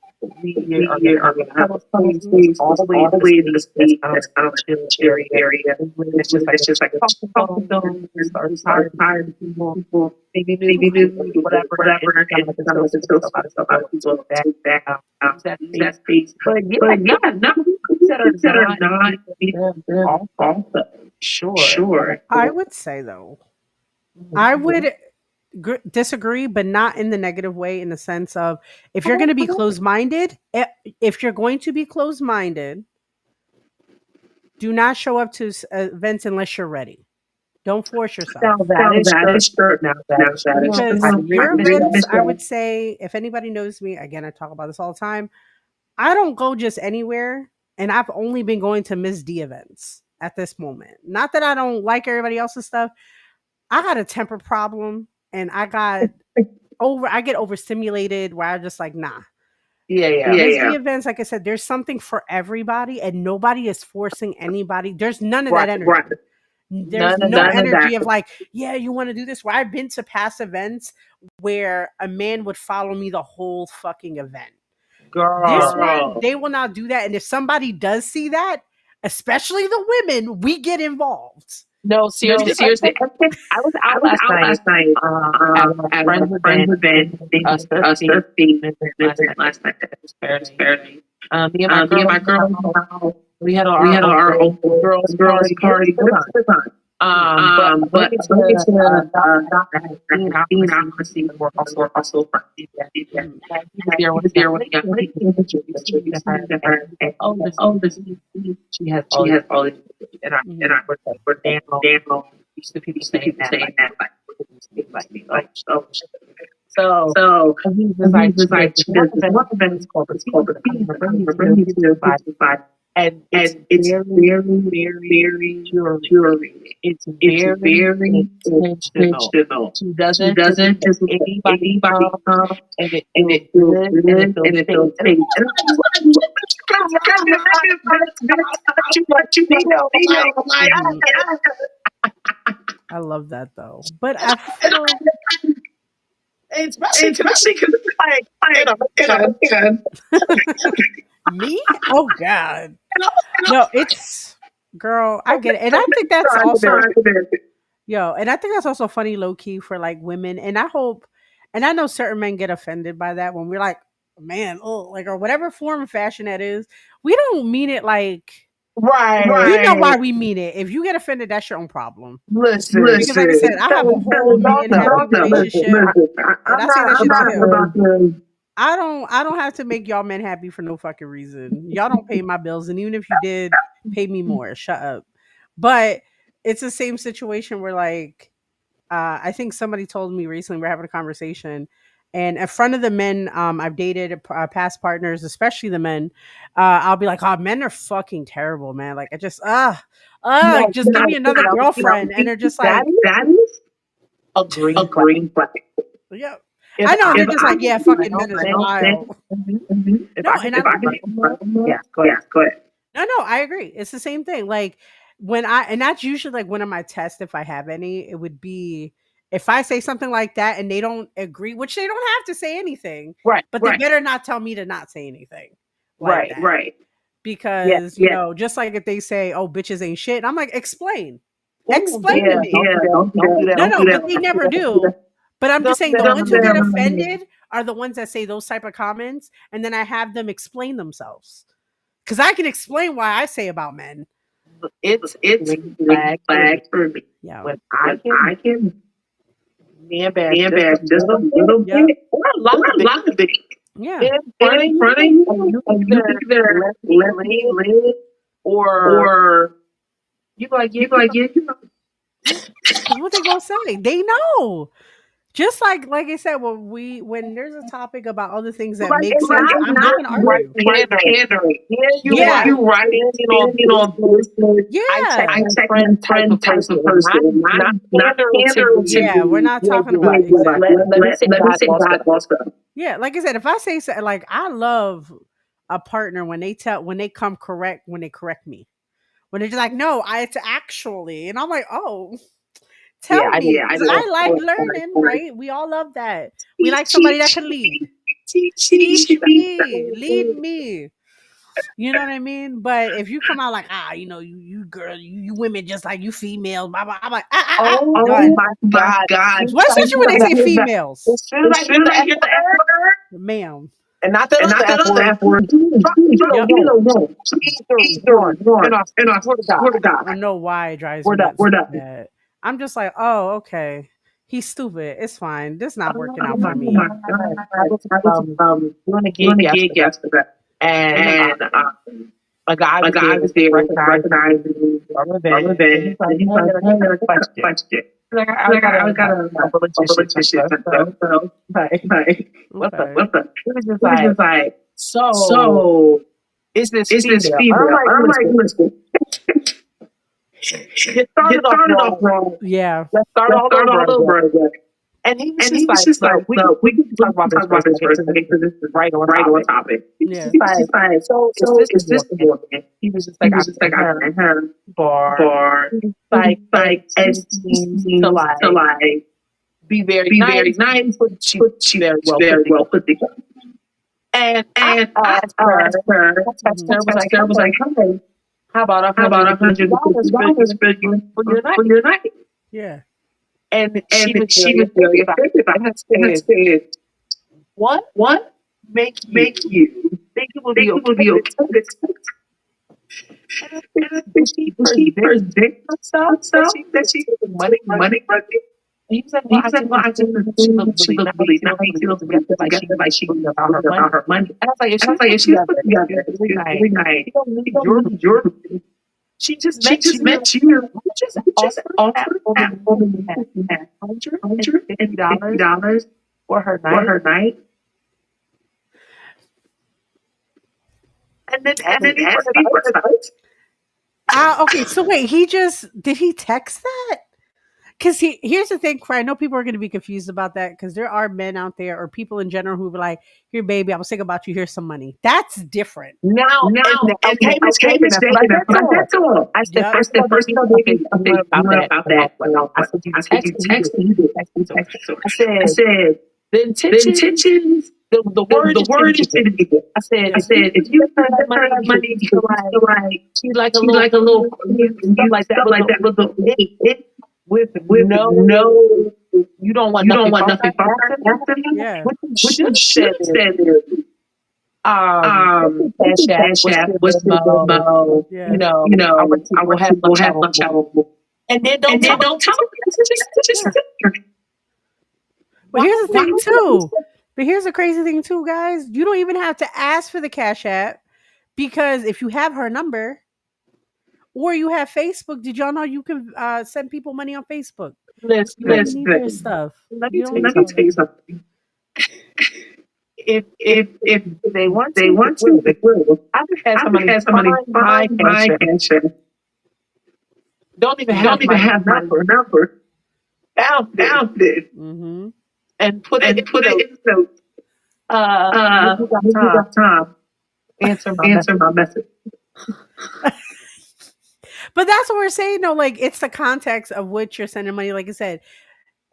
We are going We to are have going a to have a couple couple Mhm. space, space, always a always a space that's space out that's of out the of chill the chill area. area. It's just like It's a just like a talking talking zone. zone. We start We tired start of tired of people, people maybe maybe new, new whatever, and whatever, kind and of kind until of space. until A lot of a lot people of people take that, out use that use space. that space. But But yeah, yeah, not things that are things that are not not off them the also. sure. Sure. I would say though, Mhm. I would disagree, but not in the negative way. In the sense of, if you're going to be closed minded, if you're going to be closed minded, do not show up to events unless you're ready. Don't force Now yourself. that Now is that true. is true. Now that Now is that is true. true. I Because agree your with I events, Michelle. I Michelle. would say, if anybody knows me, again, I talk about this all the time. I don't go just anywhere, and I've only been going to Miss D events at this moment. Not that I don't like everybody else's stuff. I got a temper problem, and I get overstimulated where I just like, nah. Yeah, yeah. Miss Yeah. D events, like I said, there's something for everybody, and nobody is forcing anybody. There's none of Right. that energy. Right. There's None of no that. None of that. energy of like, yeah, you want to do this. Where I've been to past events where a man would follow me the whole fucking event. This Girl. one, Girl. they will not do that. And if somebody does see that, especially the women, we get involved. No, No, seriously. seriously. I was I out was last out night last night at a at friend's a friend's event. They event. They gave us their us theme their feet last night. last night. It was fairly. Fairly. Me and my Me and girls my went girls, out. We had we our had own our little own girls girls party. It was party. a good time. Good time. But But going going to to Dr. Dean, Dr. Dean, obviously, obviously, we're also also from yeah. yeah. Mhm. And he was there when He was he got there when ready he got to ready to introduce introduce me to her. me to And her. he said, And oh, this oh, this she has she all has these. all these. And I Mhm. And I we're we're down. down. Used to people Used to saying people that, saying like, that like like, oh. So, So, and he was just and like, he's just like, one there's this one event, event it's called the that's called the I Kinky. remember I he remember to he used to testify, testify, and it's and it's very, very, very very curated. curated. It's It's very very intentional. intentional. She She doesn't just doesn't let just let anybody anybody come come, and it and feels it feels good and it good feels and it safe. feels And safe. I'm And I'm like, like, you like female. I'm like, Mhm. yeah. I love that though. But I feel Especially because especially because it's like, like, me? Oh God. and I was No, it's girl, I get it. And I think that's also and I think that's also funny low key for like women. And I hope and I know certain men get offended by that when we're like, man, oh, like or whatever form of fashion that is. We don't mean it like we know right. why we mean it. If you get offended, that's your own problem. Listen, Because like I said, I have a whole y'all me and know. happy relationship. And I'm I say that not shit about still. to. I don't have to make y'all men happy for no fucking reason. Y'all don't pay my bills, and even if you did, pay me more. Shut up. But it's the same situation where like I think somebody told me recently we're having a conversation, and in front of the men I've dated, past partners, especially the men, I'll be like, "Oh, men are fucking terrible, man. Like I just like No, just give me another girlfriend," and they're just like, that is a a green flag. green flag. "Yeah, If I know," and I they're just like, "Yeah, my fucking own men is thing, wild." if No, I can and I If I don't. can confront them, yeah, go ahead. yeah, go ahead. No, I agree. It's the same thing. Like and that's usually like one of my tests if I have any, it would be if I say something like that and they don't agree, which they don't have to say anything, Right, but they better not tell me to not say anything like right. that. Right. Yeah, Because, you know, just like if they say, "Oh, bitches ain't shit." I'm like, "Explain. ooh, Explain to yeah. me." Don't do that. No, Don't no, do but that. they Don't do never that. Don't do do. that. But I'm just Don't do saying the that. ones who get offended are the ones that say those type of comments and then I have them explain themselves. Cuz I can explain why I say about men. It's It's green green flag for me flag for me. Yeah. when I When can I can be embarrassed be just a embarrassed just a little bit little Yep. bit, or a lot or of a it lot of it Yeah. in front of in front of you, and you, you and you either either let me let me live live or or you like, yeah, you like, yeah, you know. Yeah. Cuz what they going to say? They know. Just like I said, when there's a topic about other things that like make it's sense, not I'm not right, going to right argue. Right pandering. pandering. Yeah, Yeah. You right standing on standing on business. business. I check Yeah. my Check my friend type friend of type person. of I'm person. not Not pandering to pandering to you. Yeah, we're you. not Yeah, talking you're about right. exactly. Let me say Let me God say boss God up. also. Yeah, like I said, if I say so, like I love a partner when they come correct when they correct me. When they're just like, "No, it's actually." And I'm like, "Oh, Yeah, tell I me know. Yeah, I cuz know. I like learning, right? We all love that. We like somebody that Teach can lead. teach Teach me. me, lead me. You know what I mean? But if you come out like, you know, you girl, you women just like you females, blah, blah, I'm like, Oh done. my My God. God. As soon Well, as I especially hear when they that, say females, as soon as As I soon hear as the I F hear the F word, word, ma'am. and not that and other not that F other word, F word, drop either Yep. one. one. Either Either one. one. And I And I swear to God, swear to I God, don't know why it drives we're me done. nuts we're like done. that. I'm just like, oh, okay. He's stupid. It's fine. This not working Oh out my for Oh my me. God. God. I was I was doing a doing gig a gig yesterday, yesterday, and and a guy a was guy there was that there recognized me recognizing me from the from the event, and he's bed, like, and he's "Hey, like, I "Hey, got a I got a question." question." He's like, "I Like, got I got a a relationship and relationship stuff, and stuff, so so like, like, what's up?" Okay. what's up? He was just He was like, just like, "So, so is this is this female?" And I'm female? like, And I'm like, "Listen, listen, you you started off started off wrong. wrong. Yeah. Let's start Let's all start over all over again." again. And he was And just he was like, just "No, like, no, we can talk about talk this for a about this second for a because second this because is this is right on right on topic." topic. Yeah. He's He's like, just like, "So is so this is the this the woman?" woman? He was just He like, was "I just met like, I her met her bar." for He was like, like, and she and she seems to seems to like like be very be very nice, nice, but she's but she's very well put very well together. put together. And I And I asked her, asked her, I texted Mhm. her, was like, I was "Hey, like, hey, how about a how hundred about and fifty dollars for $150 you for you for your for night?" your night? Yeah. And she And was she very was offended very about it. offended by And I it. And I said, said, "What what make make you you think it would be think it would okay be to okay take?" to take? And I said, And I "Did said, she did she predict predict herself that herself she that was she taking money took from me?" money from me? And he was like, And "Well, he I was like, just well, I just assumed she looked assumed she really looked nice. really She looked nice. She really looked put really together, put like she together, like was she really was about her good about money." her money. And I was like, "If And I she's was like, put if she's together put and together, she's really it's nice, really nice. you don't need You don't your need your review. She just met you. You just offered that woman $150 for her for night, her night, and then and asked then me for asked me for advice. advice. Okay, so wait, did he text that? Because here's the thing, I know people are going to be confused about that because there are men out there or people in general who be like, "Here, baby, I was thinking about you. Here's some money." That's different. Now, okay, Miss Kagan, that's what I said to her. I said, Yep. first of all, baby, okay, what about that? that. I said, you I said, you text me, text me, you text me. So text me. So I I said, said, the the intentions, intentions, the word the is to word is people. to the people. I said, I if you said, if just you give her that give her money that because money you because feel you like feel like she's like a she's little like a little and stuff like that, stuff with like that, with it with with no, no, you don't want you don't nothing want from nothing that from after her that. after that. Yeah. What you What should you have should said have is, said is, what's your Cash this is App, what's Cash your App, what's the Venmo, Venmo? Yeah. our I people want have people lunch have hour, lunch hour. and then don't And tell then me don't tell me. Yeah. But why here's the would thing you too. But here's the crazy thing too, guys. You don't even have to ask for the Cash App because if you have her number or you have Facebook, did y'all know you can send people money on Facebook? You don't even listen? need their stuff. Let me You tell don't you Let me need tell you something. something. If If they want they to, they want to, will. they will. I've had I've somebody had somebody find my find Cash my App, Cash App. don't even have Don't my even have my number, number. found it, Found it Mm-hmm. and put it and in put the it note. in the note. When you got When you time, got time, answer my answer message. my message. But that's what we're saying, though. Like, it's the context of which you're sending money. Like I said,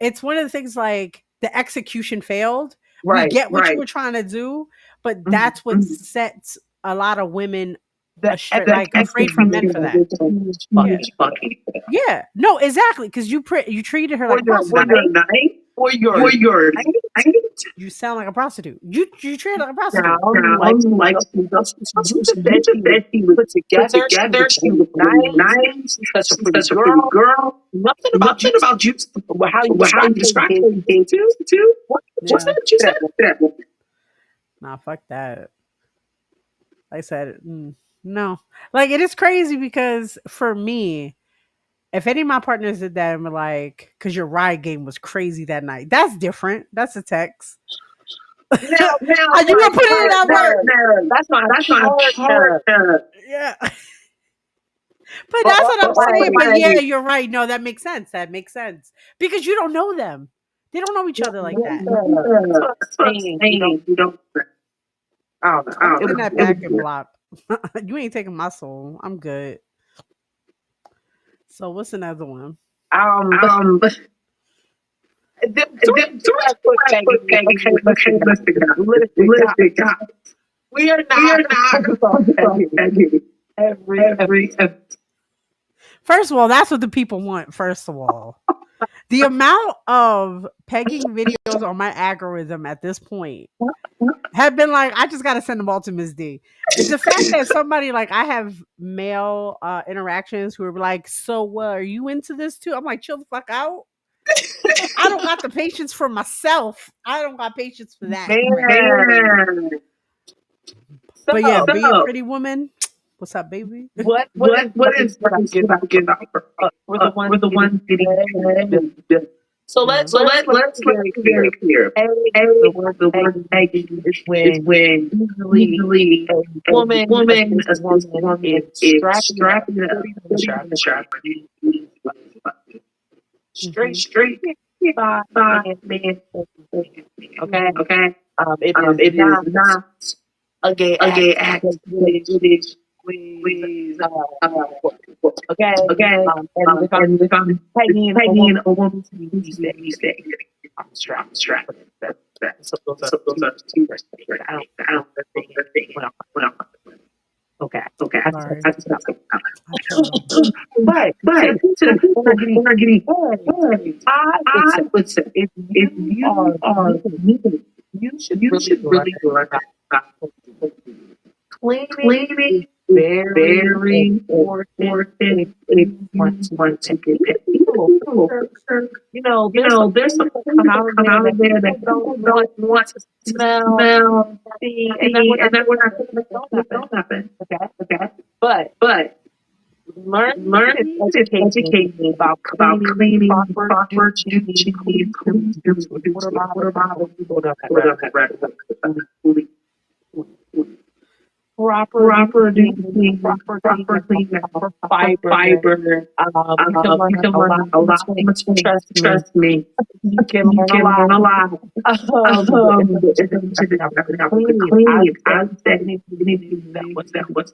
it's one of the things like the execution failed. We Right. get what you Right. were trying to do, but Mhm. that's what sets a lot of women The astray, like afraid from men for that. execution is Yeah. fucking. Yeah. No, exactly. Because you treated her For like a your For prostitute. your night, night, for for your your night, night. You sound like a prostitute. You treat her like a prostitute. now you Now like you like to to just you just you said just she was said she was put put together, she was together. She really was really nice, nice. she's such a She's pretty such a pretty girl. girl. Nothing about you, Nothing about you. how you How you described her describe gave her you gave too. to. What you What's Yeah. said that you to said that woman? to that woman? Nah, fuck that. Like I said, no. Like, it is crazy because for me, if any of my partners did that and were like, because your ride game was crazy that night, that's different. That's a text. Now Now, Are you my gonna put it in that work? partner, that's my that's my partner. partner. Yeah. But But that's what I'm saying. But like, yeah, you're right. No, that makes sense. That makes sense. Because you don't know them. They don't know each other like that. that's what That's I'm what I'm saying. saying. You don't. I don't know. I I'm don't putting know. that back in block. You ain't taking my soul. I'm good. So what's another one? But the Them three three I put I Peggy. put Peggy. Okay, Okay, listen, guys. listen, guys. Listen, guys. We are We are not not focused on Peggy Peggy. every Every First of all, that's what the people want. First of all, the amount of pegging videos on my algorithm at this point have been like, I just got to send them all to Miss D. The fact that somebody like I have male interactions who are like, so are you into this too? I'm like, chill the fuck out. I don't got the patience for myself. I don't got patience for that right now. man. man. But yeah, So be a pretty woman. What's up, baby? what is What is what I give out give out for? for the We're ones the ones getting getting fed. So Yeah. So let's be very be clear. very clear. A, A, the word the word pegging pegging is is when when usually usually a a woman woman assists a assists a woman in woman in strapping up, strapping up, putting on the putting on strap, the strap, Mm-hmm. straight by by man. man. Okay, Okay, it is it is not not a gay a act gay act. because It is with with okay, okay. and if And I'm if I'm pegging a pegging woman, a woman, you you say you say I'm strapped. strap. So those are So those two are two. different things. I don't I don't think when I'm when I'm okay. okay. I just have Sorry. to stop. I chill. But But to the to the people people who are getting who are getting fed, I would I say would say if if you you are are new, new, you should you really should learn really learn about about cleaning is cleaning is very very important if important if you want you to want get to get paid. paid. People, You there's some know, there's things some that things come out that of come there out that of there people that don't people want don't want to to smell, smell, see, and see, we're not and then saying we're not that saying it don't that happen. don't happen. Okay, Okay, but but Learning and educating about cleaning, proper douching, clean water bottle, hold up, fully, Proper proper duty, proper proper cleaning, cleaning, proper proper fiber. fiber. You can You learn can a learn lot a from lot from mistakes. mistakes. Trust me, Trust me. you can You learn a can learn lot. a lot. But in But addition in to addition to cleaning, I cleaning, would I say would say anything that was that was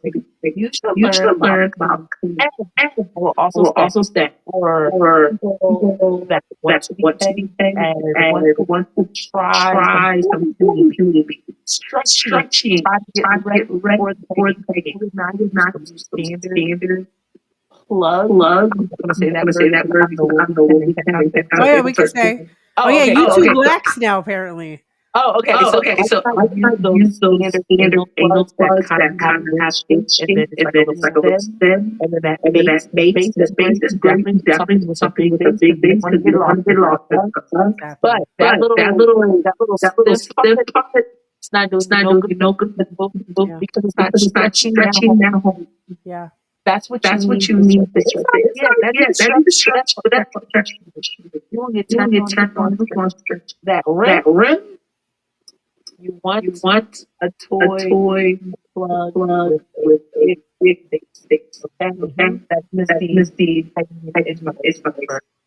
you should you learn should about learn cleaning. about cleaning. And And I will also will say also say for for people people that want that to be want to be paid paid and want and to want to try some try some community community stretching, stretching, try to get try to ready get ready for the for paid. the paid. Do not Do use not some use some standard standard plug. plug. I'm not going to say I'm not that gonna say word that, because but I know what I we know can what and we can cannot and say. Oh cannot yeah, say. we could say. Oh Oh, yeah, okay. Oh, YouTube okay. So blacks now apparently. Oh, okay. So okay, I so cannot I use cannot those use those standard standard anal anal plugs that plugs kind of that have kind of lip have shape this and then shape it's and like a then little it's like a little stem. stem. And then that And then base, that the base, base is great. is great. Definitely Definitely something with a something big with a base because big you don't base want to because you get don't want lost to in get that lost in stuff. that stuff. But Exactly. But that little that little stiff part, stem part, it's not doing it's you not no doing good you no good Yeah. because it's not because it's not stretching that stretching hole. that hole. Yeah. That's what you That's what need you to need stretch. to It's stretch. not, It's yeah, not, that yeah, needs that needs stretch, but that's stretch, what but that's stretch. what stretch. You want your You want turn your on with turn one on with one stretch. stretch. That rim, That rim, you you want want a a toy toy plug plug with a with a big big base. stick. Okay, Hmm. Okay? that's That's Misty Misty taking taking advice advice for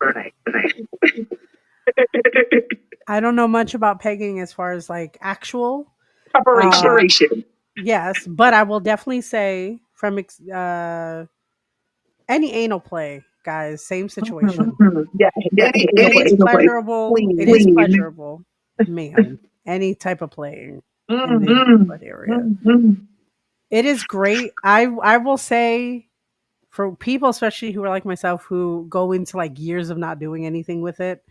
for tonight. tonight. I don't know much about pegging as far as like actual. Uh, Preparation. Preparation. yes, but I will definitely say from any anal play, guys, same situation. Yeah, Yeah, It is any play. pleasurable. It is clean. Clean. pleasurable, man. Any type of playing in the Mm, butt area. mm. It is great. I will say for people, especially who are like myself, who go into like years of not doing anything with it,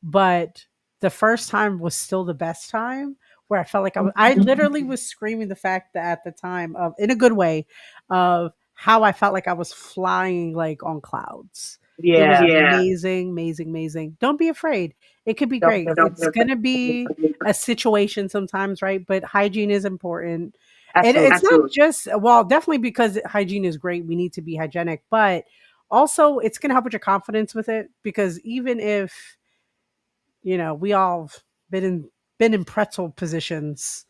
but the first time was still the best time where I felt like I literally was screaming the fact that at the time of in a good way of how I felt like I was flying like on clouds. It was Yeah, amazing, amazing, amazing. Don't be afraid. It could be don't great. never, It's gonna be a situation sometimes, right? But hygiene is important. And absolutely. it's not just well, definitely because hygiene is great. We need to be hygienic, but also it's gonna help with your confidence with it because even if we all have been in pretzel positions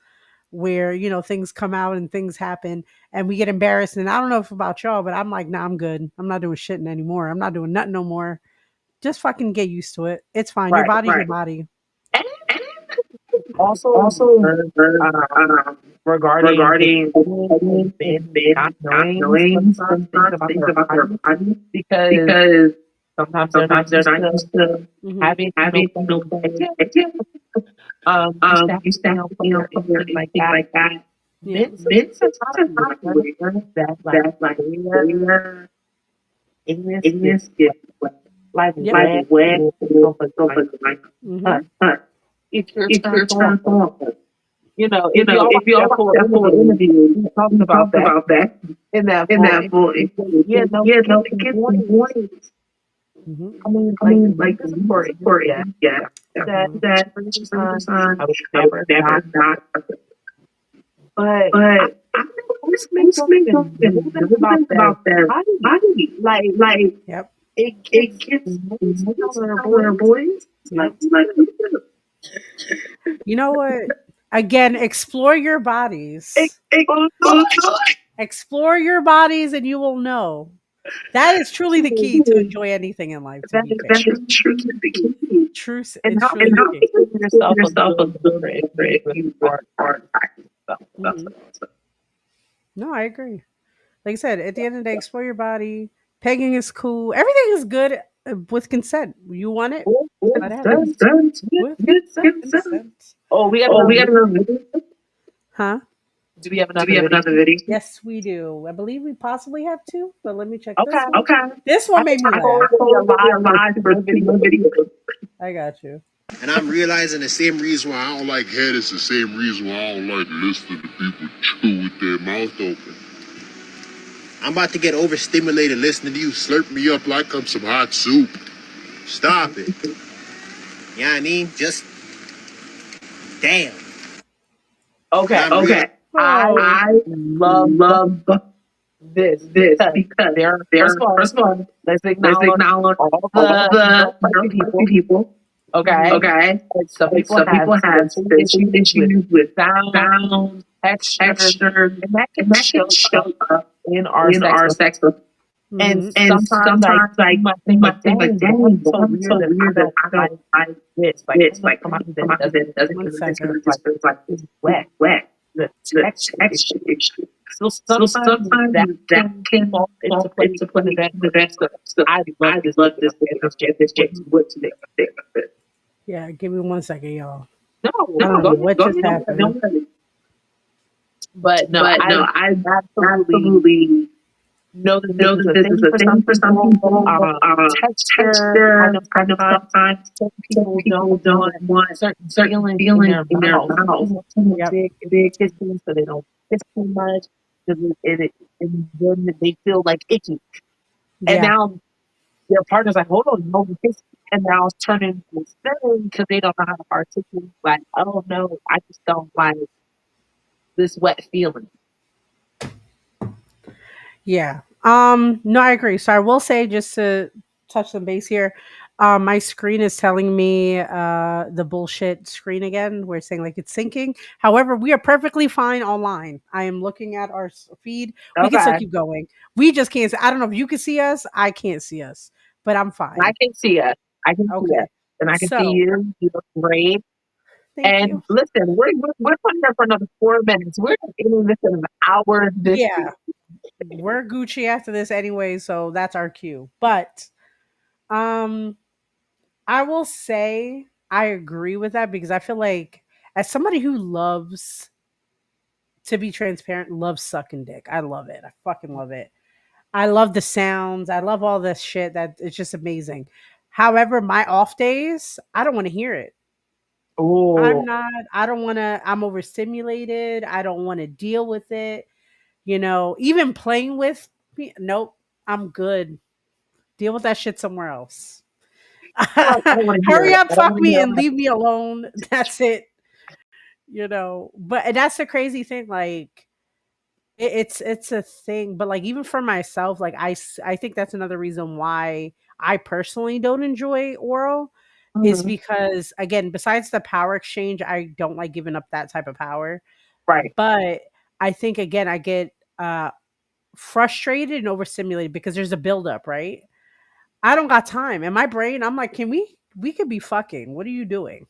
where things come out and things happen and we get embarrassed. And I don't know if about y'all, but I'm like, nah, I'm good. I'm not doing shit anymore. I'm not doing nothing no more. Just fucking get used to it. It's fine. Your Right. body's your body. And also, Also, um, regarding regarding and men not not knowing knowing sometimes things about things their about their body body because because sometimes they're not sometimes they're used not to used to Hmm. having having no again, used to have used to have player player anything like anything that. like that. Yeah. Men Myths sometimes are are not aware aware that like that like their their anus gets ignorance gets like Yep. wet wet or or something like something like Hmm. that. that. If you're If turned you're on, turned on, if y'all if watch you all that watch full that full interview, interview, we talked we about talked that about that in that in full that full interview. interview. Yeah, no, Yeah, it no, gets it some gets some warnings. warnings. Hmm. I mean, the Like reason the for reason it is for it that is yeah, that Hmm. that reason reason I would I would never never not, not. but I But I most men most don't men even don't know even that know about that their about their body. body. Like Like Yep. it it gets gets most most our of our boys boys Yep. like You know what? Again, explore your bodies. explode. Explore your bodies and you will know. That is truly the key to enjoy anything in life, to That be is fair. that is true. true to the key. And It's how truly And the how key. can give you give yourself a yourself a good good if number you if really you are are practicing stuff? Hmm. No, I agree. Like I said, at the end of the day, explore your body. Pegging is cool. Everything is good with consent. You want it? Let it happen. done. With Consent. consent. Oh, we got Oh, another we got video. another video. Huh? Do we have Do another we have video? another video? Yes, we do. I believe we possibly have two, but let me check Okay. this one. Okay. This I one made me think I laugh. we'll be will be alive for alive two for more two more videos. videos. I got you. And I'm realizing the same reason why I don't like head is the same reason why I don't like listening to people chew with their mouth open. I'm about to get overstimulated listening to you slurp me up like I'm some hot soup. Stop it. You know what I mean? Just damn. Okay. And I'm Okay. I Oh, I love love this this because because there, first they're of all, first of all, let's let's acknowledge acknowledge all all the the feisty feisty people, people. okay? Okay, And some and people some have people have sensory sensory issues with issues with sound, sound, texture, texture, and that and can that can show up show up in our in sex our life. sex life. And Hmm. And sometimes, like, sometimes, you like, might you think, might like, think, like, dang, why is dang, it so why is it so weird that I weird that don't I like don't like this? Like, this? coming Like, from coming somebody from that somebody that doesn't One do this, second. because like, it's like it's it's wet. wet. The The texture texture issue. issue. So So sometimes sometimes that that can can fall into fall place into in the place bed. in the best stuff. So I love I this love thinking this of thinking it. of James, this what James. you What think? you think of it? Yeah, give me 1 second, y'all. No, I don't go know No, what ahead. go just ahead. happened. Don't worry. But no, But no, I I absolutely absolutely know that this know is that a this is thing a for some thing for some people. people. Texture, I know Texture. I know sometimes sometimes some some people people don't don't want want certain certain feelings in feelings their in their mouth. They mouth. don't want too much Yep. big kissing, so they don't kiss too much. 'Cause and then they feel like icky. And Yeah. now their partner's like, hold on, no kiss. And now it's turning into a thing because they don't know how to articulate. Like, oh no, I just don't like this wet feeling. Yeah. No, I agree. So I will say, just to touch some base here, my screen is telling me the bullshit screen again. We're saying like it's syncing. However, we are perfectly fine online. I am looking at our feed. We can still Okay. keep going. We just can't I don't know if you can see us. I can't see us, but I'm I fine. can see it. I can see it. Okay. And I can see So you. You look great. thank And you. listen, we're putting there for another 4 minutes. We're not getting this in an hour this week. Yeah, we're Gucci after this anyway, so that's our cue. But um I will say I agree with that because I feel like, as somebody who loves to be transparent, loves sucking dick. I love it. I fucking love it. I love the sounds. I love all this shit. That it's just amazing. However, my off days, I don't want to hear it. Oh, I don't want to, I'm overstimulated. I don't want to deal with it. Even playing with nope, I'm good. Deal with that shit somewhere else. I don't want to hear Hurry it. up, I don't fuck want to me, hear and it. leave me alone. That's it. But and that's the crazy thing. Like, it's a thing. But like, even for myself, like I think that's another reason why I personally don't enjoy oral, is Mhm. because, again, besides the power exchange, I don't like giving up that type of power. Right. But I think, again, I get frustrated and overstimulated because there's a buildup, right? I don't got time. In my brain, I'm like, can we could be fucking. What are you doing?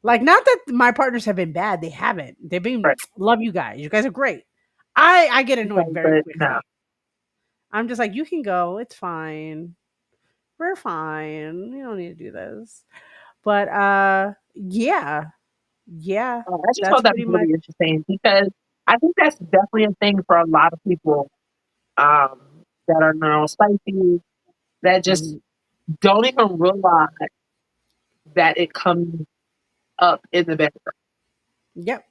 Like, not that my partners have been bad. They haven't. They've been Right. love you guys. You guys are great. I get annoyed very But no. quickly. I'm just like, you can go. It's fine. We're fine. You don't need to do this. But yeah. Yeah. I just That's thought that pretty was much. really interesting because I think that's definitely a thing for a lot of people um, that are neurospicy that just Mhm. don't even realize that it comes up in the bedroom. Yep.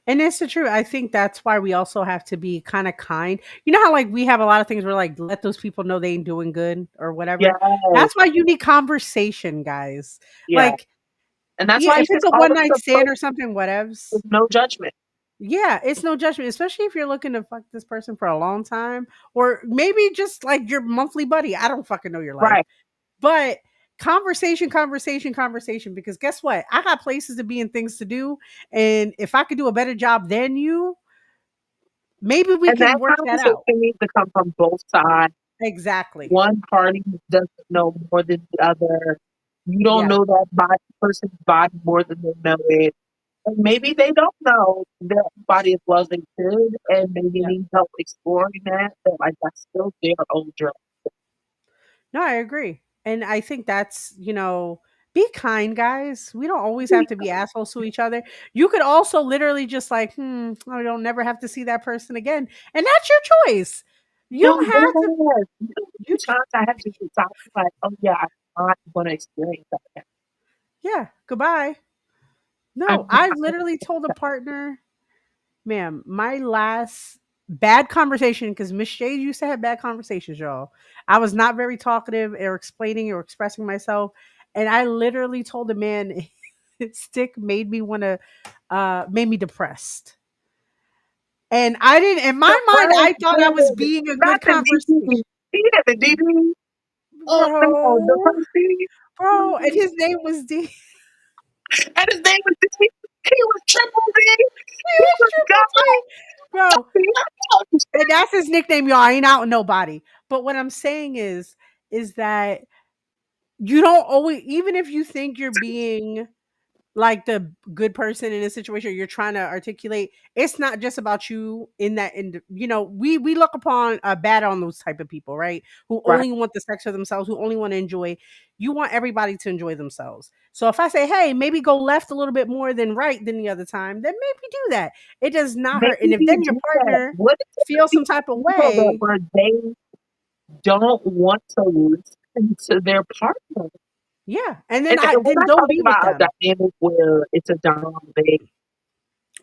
And it's the truth. I think that's why we also have to be kind of kind. You know how, like, we have a lot of things where, like, let those people know they ain't doing good or Yes, whatever. That's why you need conversation, guys. yeah. Like, And that's yeah, why if you should it's a one always night stand approach or something, whatevs. with no judgment. Yeah, it's no judgment, especially if you're looking to fuck this person for a long time, or maybe just like your monthly buddy. I don't fucking know your life, Right. but conversation, conversation, conversation. Because guess what? I got places to be and things to do, and if I could do a better job than you, maybe we And that can work that conversation out. needs to come from both sides. Exactly. One party doesn't know more than the other. You don't Yeah. know that person's body more than they know it. And maybe they don't know their body as well as they should, and maybe Yeah. need help exploring that. But like that's still their own journey. No, I agree. And I think that's, be kind, guys. We don't always have to be assholes to each other. You could also literally just like, I don't never have to see that person again. And that's your choice. You No, don't have to, yes. you, Times I have to decide like, oh yeah, I'm not going to experience that. Again. yeah, goodbye. No, I'm I not going literally told a partner, ma'am, my last bad conversation, because Miss Shade used to have bad conversations, y'all. I was not very talkative or explaining or expressing myself. And I literally told the man, stick made me want to, made me depressed. And I didn't, in The my mind, I thought I was first, being a not good the conversation. DD. He had the DD. Oh no, the Bro, first D. bro. And his name was D. And his name was D. He was triple D. He He was was triple God. T. Bro, and that's his nickname, y'all. I ain't out with nobody. But what I'm saying is that you don't always, even if you think you're being like the good person in a situation you're trying to articulate, it's not just about you in that. And we look upon bad on those type of people, right? Who Right. only want the sex for themselves, who only want to enjoy. You want everybody to enjoy themselves. So if I say, hey, maybe go left a little bit more than right than the other time, then maybe do that. It does not Maybe hurt. And if he then your do that. partner What if feels these some type of people that way, where they don't want to listen to their partner? yeah, and And we're then not don't talking be with about a them. dynamic where it's a dominant,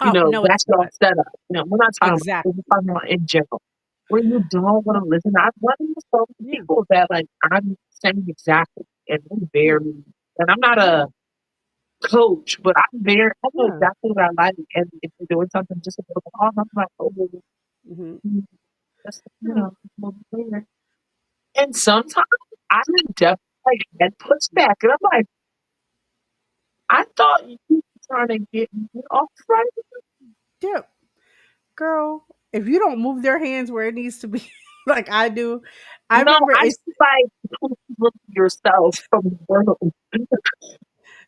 Oh no, it's that's your not. setup. We're not talking about, we're Exactly. talking about in general. Where you don't want to listen. I've run into so many Yeah. people that like I'm saying exactly, and I'm Yeah. very, and I'm not a coach, but I know Yeah. exactly what I like, and if you're doing something just a little bit off, I'm like, oh, Hmm. mm, that's Yeah. a little bit weird. And sometimes I would definitely like get pushback, and I'm like, I thought you were trying to get me off right. Yeah. Girl, if you don't move their hands where it needs to be, like I do, I No, remember I it's just like look at yourself from the world.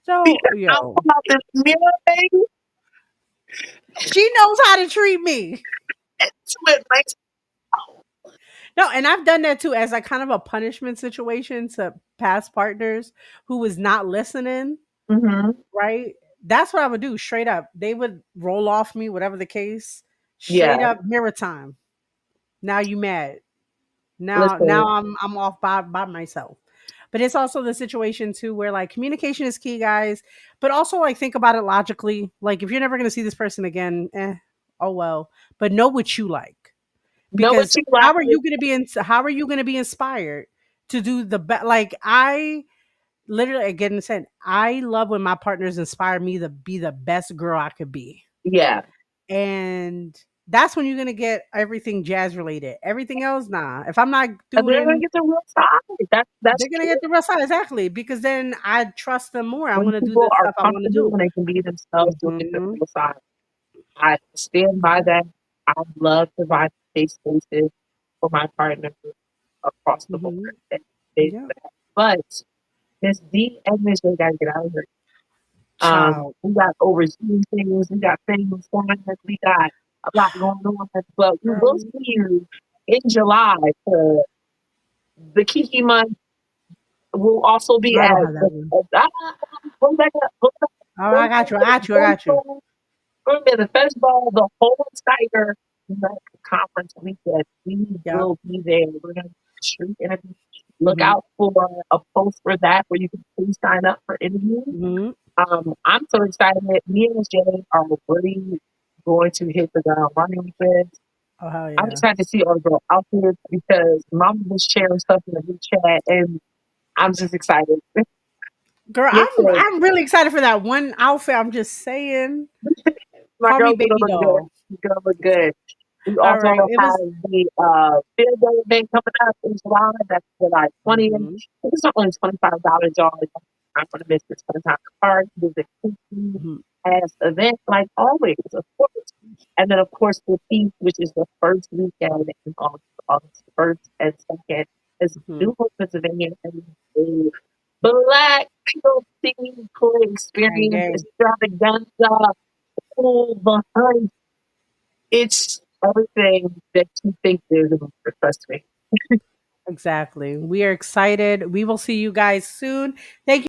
so Because I'm yo, about this mirror thing she knows how to treat me. to it like, No, and I've done that too as like kind of a punishment situation to past partners who was not listening, mm-hmm, right? That's what I would do straight up. They would roll off me, whatever the case, straight yeah. up mirror time. Now you mad. Now Listen, I'm off by myself. But it's also the situation too where like communication is key, guys. But also like think about it logically. Like if you're never gonna see this person again, oh well. But know what you like. know what Because you like. how are you gonna be inspired to do the best? Like I literally again said, I love when my partners inspire me to be the best girl I could be. Yeah, And that's when you're gonna get everything jazz related. Everything else, nah. If I'm not and they're gonna doing, get the real side. That's they're gonna true. get the rest out exactly because then I trust them more. I When want to do people the are stuff I want to comfortable do. and they can be themselves, you'll get the Hmm. real side. I stand by that. I love providing safe spaces for my partner across the board. Hmm. And they do Yeah, that. But this D and this they gotta get out of here. child. We got overseas things, we got things going on, we got a lot going on, but we will Girl, see you in July for the Kiki month will also be I at don't have that one. go back up, go back Oh, I got you. I got you. I got you. go to the festival, the whole entire conference weekend. We Yep. will be there. We're gonna street interview. Look Hmm. out for a post for that where you can please sign up for interviews. Hmm. I'm so excited. Me and Jay are really going to hit the ground running with this. Oh hell I'm yeah, excited to see our girl outfits because mom was sharing stuff in the group chat and I'm just excited. girl. Listen, I'm really excited for that one outfit. I'm just saying. my Call me girl's gonna baby look good. doll. She's gonna look good. We All also right. It have was. the field day event coming up in July. That's July 20th. Hmm. It's only $25, y'all. I'm not gonna miss this for the time card. There's a Kinky Hmm. as event like always, of course. And then of course the feast, which is the first weekend in August 1st and 2nd, is Hmm. New Hope, Pennsylvania, and a Black people singing play Gang experience gang. extravaganza, pool behind. It's everything that you think there's a trust me. Exactly. We are excited. We will see you guys soon. Thank you.